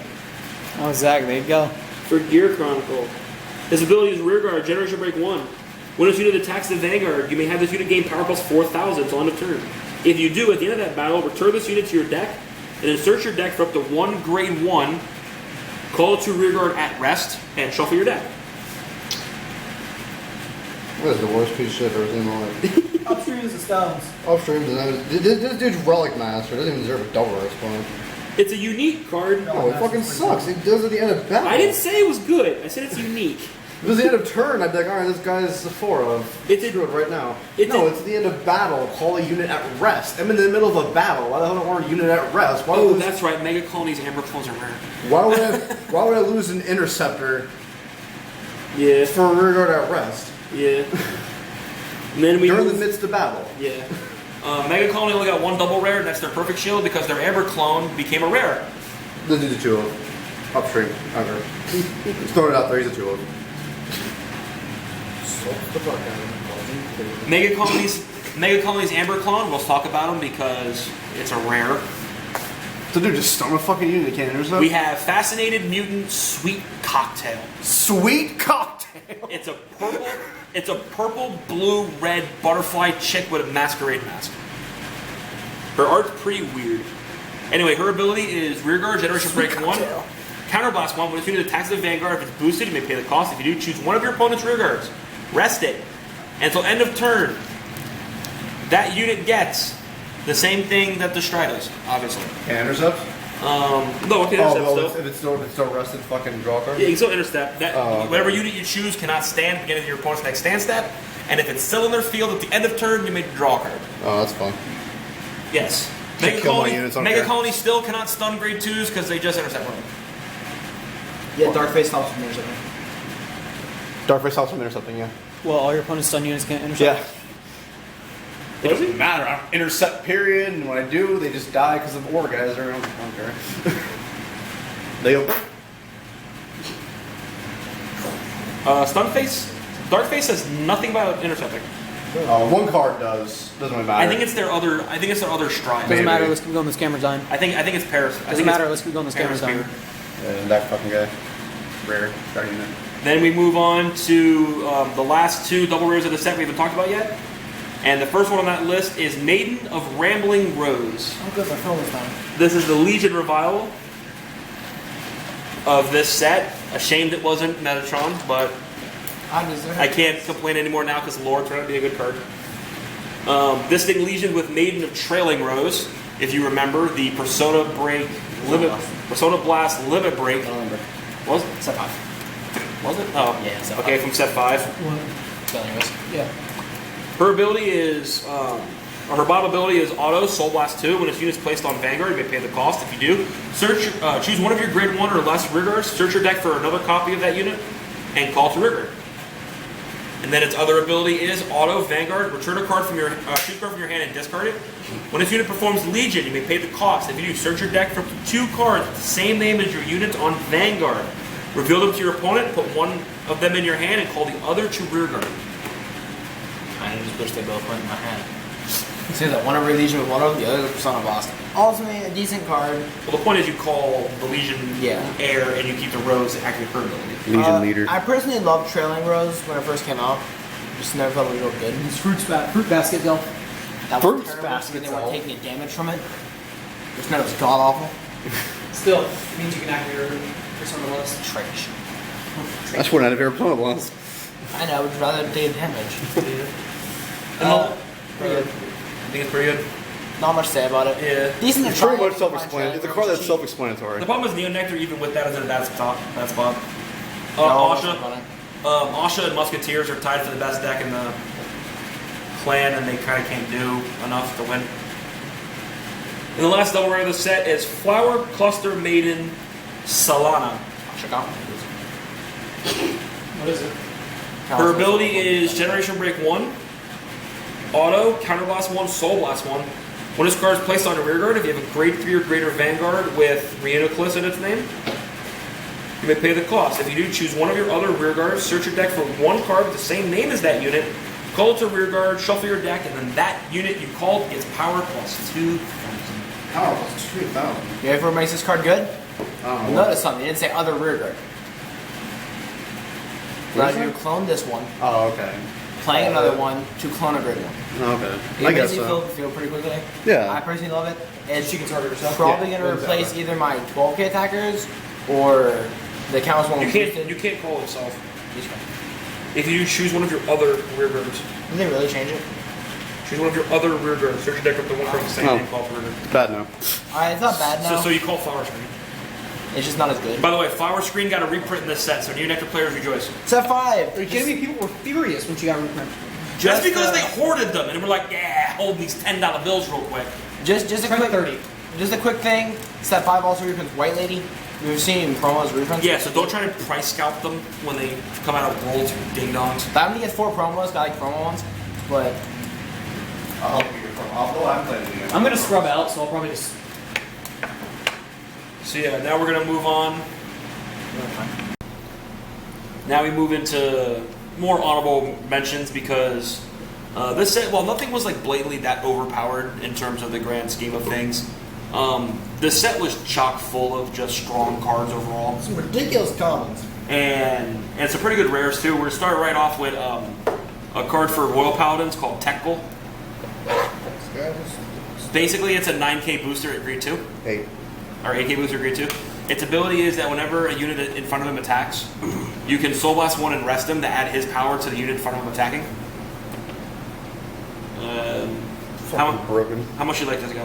Oh, Zach, there you go. for Gear Chronicle. His ability is Rearguard, Generation Break 1. When this unit attacks the Vanguard, you may have this unit gain power plus 4,000 until end of turn. If you do, at the end of that battle, return this unit to your deck, and then search your deck for up to 1 grade 1, call it to Rearguard at rest, and shuffle your deck. What is the worst piece of shit I've ever seen in my life? Upstreams and stones. Upstream, this dude's Relic Master doesn't even deserve a double response. It's a unique card. No, it fucking sucks. It does at the end of battle. I didn't say it was good. I said it's unique. If it was the end of turn, I'd be like, alright, this guy's a 4 of. It's a- Screw it right now. it's No, a- it's the end of battle. Call a unit at rest. I'm in the middle of a battle. Why the hell don't I want a unit at rest? Why Oh, would that's right. Mega Colonies Amber clones are rare. why would I lose an interceptor Yeah. for a rearguard at rest? Yeah. And then we During the move- midst of battle. Yeah. Mega Colony only got 1 double rare, and that's their Perfect Shield because their Amber clone became a rare. This is a 2 of. Upstream. Okay. Just throwing it out there, he's a 2 of. Mega Colony's Amber clone. We'll talk about them because it's a rare. So dude, just stone a fucking unit that can't intercept? We have Fascinated Mutant Sweet Cocktail. Sweet cocktail! It's a purple, blue, red butterfly chick with a masquerade mask. Her art's pretty weird. Anyway, her ability is Rearguard, Generation Break 1. Counterblast 1. When this unit attacks the Vanguard, if it's boosted, you may pay the cost. If you do, choose one of your opponent's Rearguards. Rest it. And until end of turn, that unit gets the same thing that the Stride does, obviously. Can intercept? No, okay, Oh, intercept well, still. if it's still rested, fucking draw a card? Yeah, you can still intercept. That, okay. Whatever unit you choose cannot stand at the beginning of your opponent's next stand step. And if it's still in their field at the end of turn, you may draw a card. Oh, that's fun. Yes. Can't kill my units, I don't Mega care. Colony still cannot stun grade 2s because they just intercept one. Yeah, Darkface helps from there. Darkface helps from intercepting, yeah. Well, all your opponent's stun units can't intercept. Yeah. It doesn't matter. I don't intercept, period, and when I do, they just die because of Orgasm. I don't care. They go. Stunface? Darkface has nothing about intercepting. One card does. Doesn't really matter. I think it's their other stride. Doesn't Maybe. matter, let's keep going, this camera's dying. I think it's Paris. Doesn't matter, let's keep going, this camera's dying. And that fucking guy. Rare. Start unit. Then we move on to the last 2 double rares of the set we haven't talked about yet. And the first one on that list is Maiden of Rambling Rose. Oh, good, my phone was down. This is the Legion revival of this set. Ashamed it wasn't Metatron, but I deserve I can't complain anymore now because Lore turned out to be a good card. This thing Legion with Maiden of Trailing Rose. If you remember, the Persona Blast Limit Break. I don't remember. Was it? Set 5. Was it? Oh. Yeah, set Okay, 5. from set 5. So anyways, yeah. Her ability is, her bottom ability is Auto Soul Blast 2. When its unit is placed on Vanguard, you may pay the cost. If you do, choose one of your grade 1 or less Rearguards, search your deck for another copy of that unit, and call to Rearguard. And then its other ability is Auto Vanguard. Return a card from your choose a card from your hand and discard it. When this unit performs Legion, you may pay the cost. If you do, search your deck for 2 cards with the same name as your unit on Vanguard. Reveal them to your opponent, put one of them in your hand, and call the other to rearguard. I just wish they both went in my hand. Say that one over Legion with one of the other Persona Boss. Ultimately, a decent card. Well, the point is you call the Legion Air and you keep the Rose to activate her ability. Legion leader. I personally loved Trailing Rose when it first came out. Just never felt real good. It's fruit basket, though. That was terrible because they weren't taking damage from it. Just meant it was god awful. Still, it means you can activate her Persona Blast. Trash. That's what I never Persona Blast. I know, I would rather take damage. Pretty good. I think it's pretty good. Not much to say about it. Yeah. Decent to It's try. pretty much self-explanatory. It's a card that's self-explanatory. The problem is Neo Nectar, even with that, is in a bad spot. No, Asha and Musketeers are tied for the best deck in the clan, and they kind of can't do enough to win. And the last double rare of the set is Flower Cluster Maiden Solana. Check out. What is it? Her ability is Generation Break 1, Auto, Counterblast 1, Soul Blast 1. When this card is placed on a rearguard, if you have a grade 3 or greater Vanguard with Rhianoclys in its name, you may pay the cost. If you do, choose one of your other rearguards, search your deck for one card with the same name as that unit, call it to rearguard, shuffle your deck, and then that unit you called gets power plus 2,000. Power plus 2,000. You ready for what makes this card good? Oh, Notice something. It didn't say other rearguard. Allows you to clone this one, Oh, okay. playing another one to clone a great one. Okay. It I guess makes you so. feel pretty quickly. Yeah. I personally love it. And she can target herself. Yeah, Probably going to exactly. replace either my 12k attackers or the counts one. You can't call it yourself. If you choose one of your other rearguards, Did they really change it? choose one of your other rearguards, search your deck up to one card with the same Oh. name called rearguard. Bad now. It's not bad now. So you call Flower Screen. It's just not as good. By the way, Flower Screen got a reprint in this set, so Neo Nectar players rejoice. Set 5. Are you kidding me? People were furious when she got reprinted. Just because they hoarded them and were like, yeah, hold these $10 bills real quick. Just a Try quick 30. Just a quick thing. Set 5 also reprints White Lady. We've seen promos reprints. Yeah, so don't try to price scalp them when they come out of Worlds, ding dongs. I only get 4 promos. I like promo ones, but I'm gonna scrub out, so I'll probably just. So yeah, now we're gonna move on. Now we move into more honorable mentions because this set, while nothing was like blatantly that overpowered in terms of the grand scheme of things, this set was chock full of just strong cards overall. some ridiculous commons. And some pretty good rares too. We're gonna start right off with a card for Royal Paladins called Tekkel. Basically, it's a 9k booster at grade 2. 8. Or 8k booster at grade 2. Its ability is that whenever a unit in front of him attacks, you can Soul Blast 1 and rest him to add his power to the unit in front of him attacking. Broken. How much you like this guy,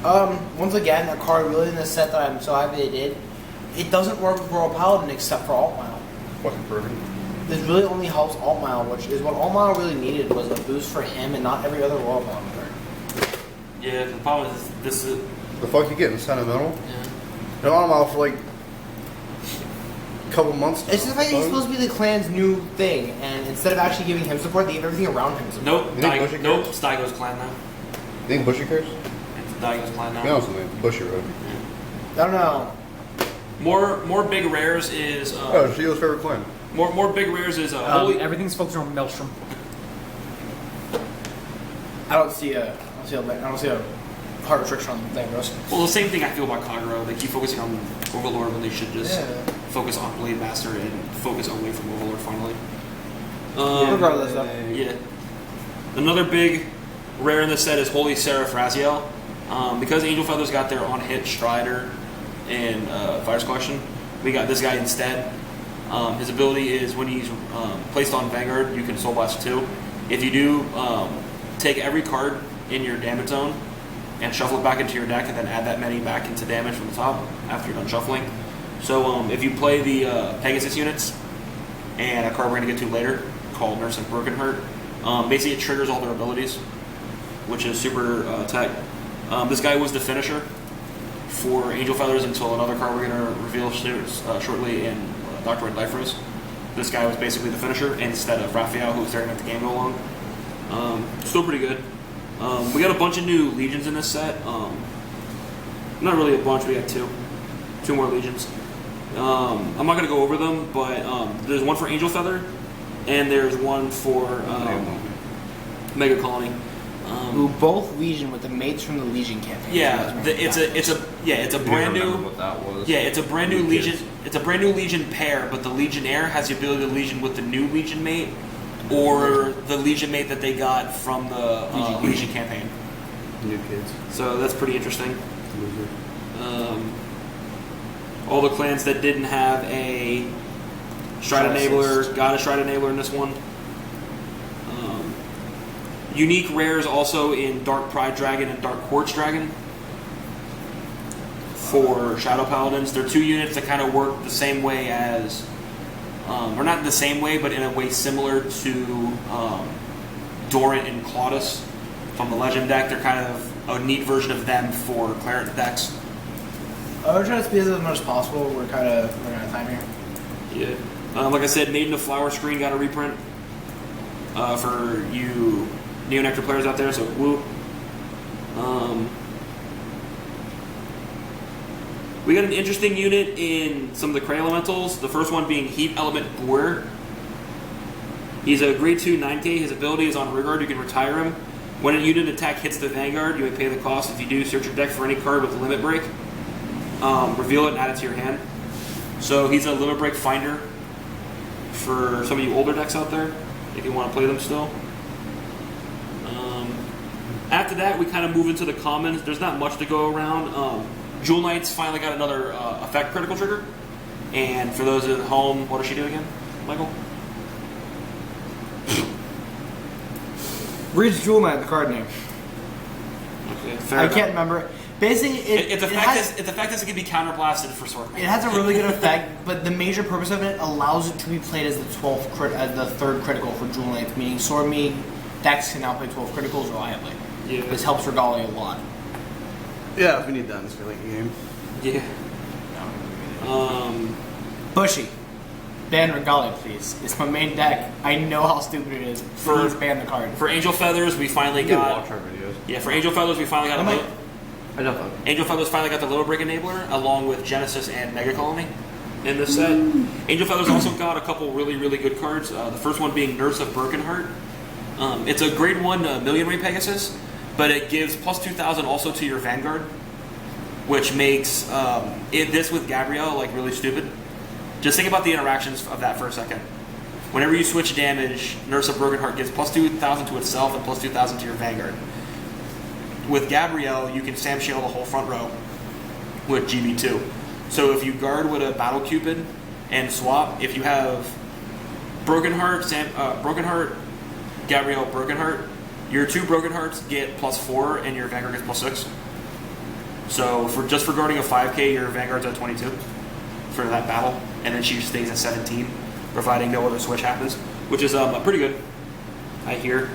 Michael? Once again, a card really in this set that I'm so happy they did. It doesn't work with Royal Paladin except for Alt Mile. Fucking broken. This really only helps Alt Mile, which is what Alt Mile really needed was a boost for him and not every other Royal Paladin card. Yeah, the problem is this is. The fuck you getting? Sentimental? Yeah. Been on him out for like a couple months. It's just like he's supposed to be the clan's new thing, and instead of actually giving him support, they give everything around him support. Nope, You think Bushy nope, cares? Staigo's clan now. You think Bushy cares? It's Staigo's clan Be now. honest with me, Bushy Road. I don't know. More big rares is Oh, Shio's favorite clan. more big rares is Holy. Everything's focused on Maelstrom. I don't see a hard restriction on Thangros. Well, the same thing I feel about Kagero. They keep focusing on Overlord when they should just Yeah. focus on Blade Master and focus away from Overlord finally. Regardless, though. Yeah. Another big rare in this set is Holy Seraph Raziel. Because Angel Feathers got their on-hit Strider and Fire's Collection, we got this guy instead. His ability is when he's placed on Vanguard, you can Soul Blast 2. If you do, take every card in your damage zone and shuffle it back into your deck and then add that many back into damage from the top after you're done shuffling. So if you play the Pegasus units and a card we're going to get to later called Nurse and Broken Heart, basically it triggers all their abilities, which is super tech. This guy was the finisher for Angel Feathers until another card we're going to reveal shortly in Dr. Red Life Rose. This guy was basically the finisher instead of Raphael, who was there to make the game go along. Still pretty good. We got a bunch of new legions in this set. Not really a bunch, we got two more legions. I'm not going to go over them, but there's one for Angel Feather, and there's one for Mega Colony. Who both Legion with the mates from the Legion campaign. Yeah, it's a brand new. What that was. Yeah, it's a brand new Legion. It's a brand new Legion pair, but the Legionnaire has the ability to Legion with the new Legion mate, or the Legion mate that they got from the Legion campaign. New kids. So that's pretty interesting. All the clans that didn't have a Stride Enabler got a Stride Enabler in this one. Unique rares also in Dark Pride Dragon and Dark Quartz Dragon for Shadow Paladins. They're 2 units that kind of work the same way as, or not the same way, but in a way similar to Dorant and Claudus from the Legend deck. They're kind of a neat version of them for Clarence decks. We're trying to speed this as much as possible. We're kind of running out of time here. Yeah. Like I said, Maiden of Flower Screen got a reprint for you Neonectar players out there, so woo. We got an interesting unit in some of the Cray Elementals. The first one being Heat Element Boer. He's a grade 2 9K. His ability is on Rigard. You can retire him. When a unit attack hits the Vanguard, you may pay the cost. If you do, search your deck for any card with a limit break. Reveal it and add it to your hand. So he's a limit break finder for some of you older decks out there, if you want to play them still. After that, we kind of move into the commons. There's not much to go around. Jewel Knight's finally got another effect critical trigger. And for those at home, what does she do again, Michael? Reads Jewel Knight, the card name. Okay, fair I enough. can't remember. Basically, Its effect is it can be counterblasted for sword. It has a really good effect, but the major purpose of it allows it to be played as the 12th as the 3rd critical for Jewel Knight, meaning Sword Mead decks can now play 12 criticals reliably. Yeah. This helps Regalia a lot. Yeah, if we need that in this late game. Yeah. Bushy. Ban Regalia, please. It's my main deck. I know how stupid it is. Please ban the card. For Angel Feathers, we finally You can got. watch our videos. Yeah, for Angel Feathers, we finally got I know that. Angel Feathers finally got the Little Brick Enabler, along with Genesis and Mega Colony in this set. Angel Feathers also got a couple really, really good cards. The first one being Nurse of Birkenheart. It's a grade 1 Million Ray Pegasus, but it gives plus 2,000 also to your Vanguard, which makes this with Gabrielle like really stupid. Just think about the interactions of that for a second. Whenever you switch damage, Nurse of Birkenheart gives plus 2,000 to itself and plus 2,000 to your Vanguard. With Gabrielle, you can Sam Shield the whole front row with GB2. So if you guard with a Battle Cupid and swap, if you have Brokenheart, Brokenheart, Gabrielle, Brokenheart, your 2 Brokenhearts get plus 4 and your Vanguard gets plus 6. So for guarding a 5K, your Vanguard's at 22 for that battle, and then she stays at 17, providing no other switch happens, which is pretty good, I hear.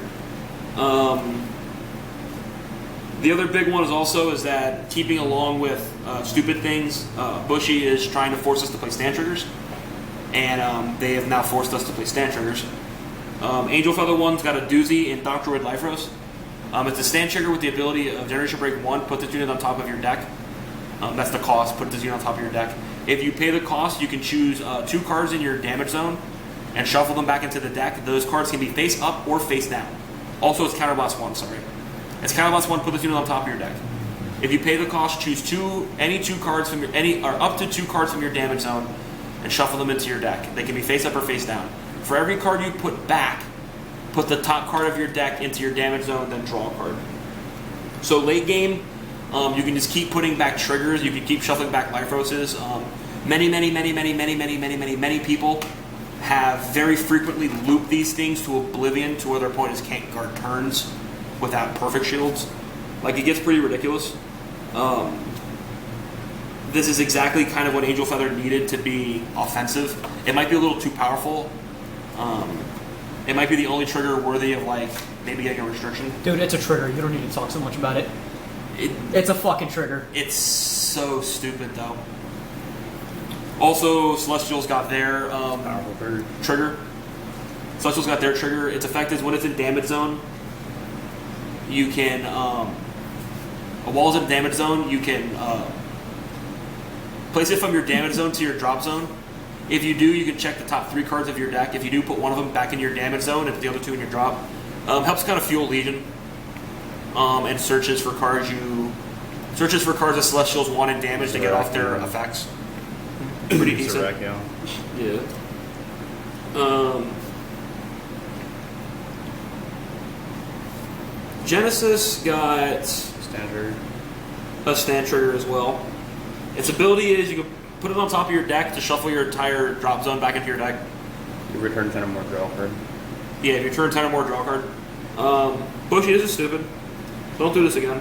The other big one is that keeping along with stupid things, Bushy is trying to force us to play stand triggers, and they have now forced us to play stand triggers. Angel Feather one's got a doozy in Doctoroid Life Rose. It's a stand trigger with the ability of Generation Break 1, put this unit on top of your deck. That's the cost, put this unit on top of your deck. If you pay the cost, you can choose 2 cards in your damage zone and shuffle them back into the deck. Those cards can be face up or face down. Also, it's Counterblast 1, sorry. It's Counterblast 1, put this unit on top of your deck. If you pay the cost, choose any 2 cards from up to 2 cards from your damage zone and shuffle them into your deck. They can be face up or face down. For every card you put back, put the top card of your deck into your damage zone, then draw a card. So late game, you can just keep putting back triggers. You can keep shuffling back Life Roses. Many people have very frequently looped these things to oblivion to where their opponents can't guard turns without perfect shields. Like, it gets pretty ridiculous. This is exactly kind of what Angel Feather needed to be offensive. It might be a little too powerful. It might be the only trigger worthy of, like, maybe getting a restriction. Dude, it's a trigger. You don't need to talk so much about it. It's a fucking trigger. It's so stupid, though. Also, Celestial's got their trigger. Celestial's got their trigger. Its effect is when it's in damage zone, you can... a wall's in damage zone, you can Place it from your damage zone to your drop zone. If you do, you can check the top 3 cards of your deck. If you do, put one of them back in your damage zone and put the other 2 in your drop. Helps kind of fuel Legion. And searches for cards that Celestials want in damage to get off their effects. Pretty decent. Yeah. Genesis got a stand trigger as well. Its ability is you can put it on top of your deck to shuffle your entire drop zone back into your deck. You return 10 or more draw card. Yeah, if you return 10 or more draw card. Bushy, this is stupid. Don't do this again.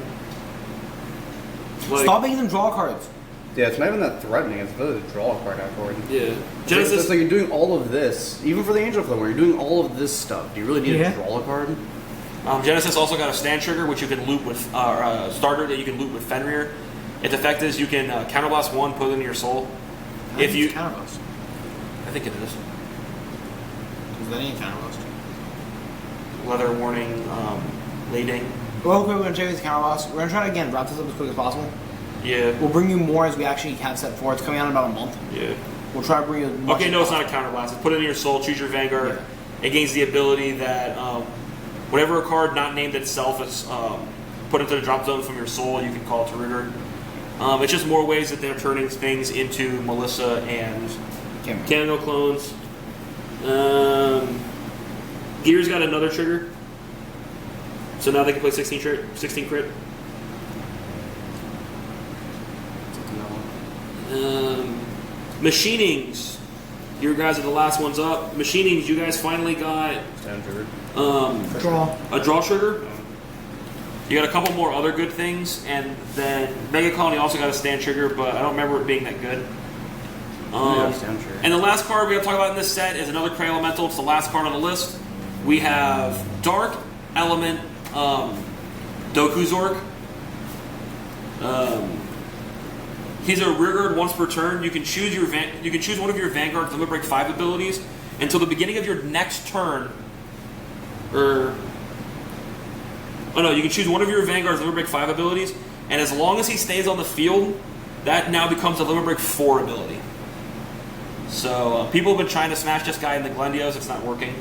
Stop making them draw cards. Yeah, it's not even that threatening. It's really to draw a card afterward. Yeah. Genesis. It's like you're doing all of this, even for the Angel Flame, where you're doing all of this stuff. Do you really need to draw a card? Genesis also got a stand trigger, which you can loop with, starter that you can loop with Fenrir. Its effect is you can counterblast 1, put it into your soul. If you counterblast, I think it is. Is that any counterblast? Leather warning, leading. Well, we're going to check this counterblast. We're going to try to again wrap this up as quick as possible. Yeah. We'll bring you more as we actually have set 4. It's coming out in about a month. Yeah. We'll try to bring you. As much Okay, as no, it's possible. not a counterblast. It's put it in your soul. Choose your Vanguard. It gains the ability that whatever a card not named itself is put into the drop zone from your soul, you can call it triggered. It's just more ways that they're turning things into Melissa and Camo clones. Gears got another trigger, so now they can play 16 crit. Machinings. You guys are the last ones up. Machinings, you guys finally got a draw trigger. You got a couple more other good things, and then Mega Colony also got a stand trigger, but I don't remember it being that good. And the last card we have to talk about in this set is another Cray Elemental. It's the last card on the list. We have Dark Element Doku Zork. He's a rearguard once per turn. You can choose one of your Vanguard's Limit Break 5 abilities until the beginning of your next turn. You can choose one of your Vanguard's Limit Break 5 abilities, and as long as he stays on the field, that now becomes a Limit Break 4 ability. So people have been trying to smash this guy in the Glendios. It's not working.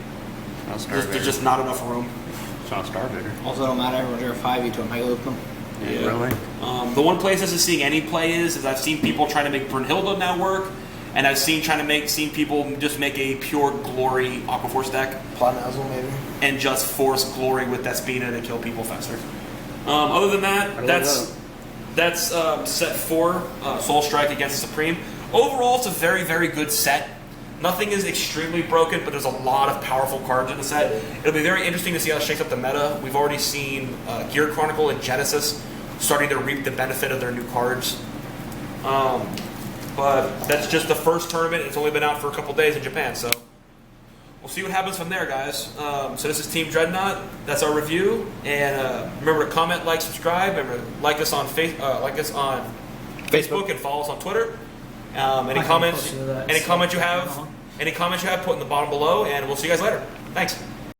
There's just not enough room. It's not Starvader. Also, don't matter. When you're a 5, you don't Mega Loop them. Yeah. Really? The one place this is seeing any play is I've seen people trying to make Brunhilde now work, and I've seen people just make a pure Glory Aquaforce deck. Plot Nozzle, maybe. And just force Glory with Despina to kill people faster. Other than that, that's set 4, Soul Strike against the Supreme. Overall, it's a very, very good set. Nothing is extremely broken, but there's a lot of powerful cards in the set. It'll be very interesting to see how it shakes up the meta. We've already seen Gear Chronicle and Genesis starting to reap the benefit of their new cards. But that's just the first tournament. It's only been out for a couple days in Japan, so we'll see what happens from there, guys. So this is Team Dreadnaught. That's our review. And remember to comment, like, subscribe. Remember to like us on Facebook and follow us on Twitter. Any comments you have, put in the bottom below, and we'll see you guys later. Thanks.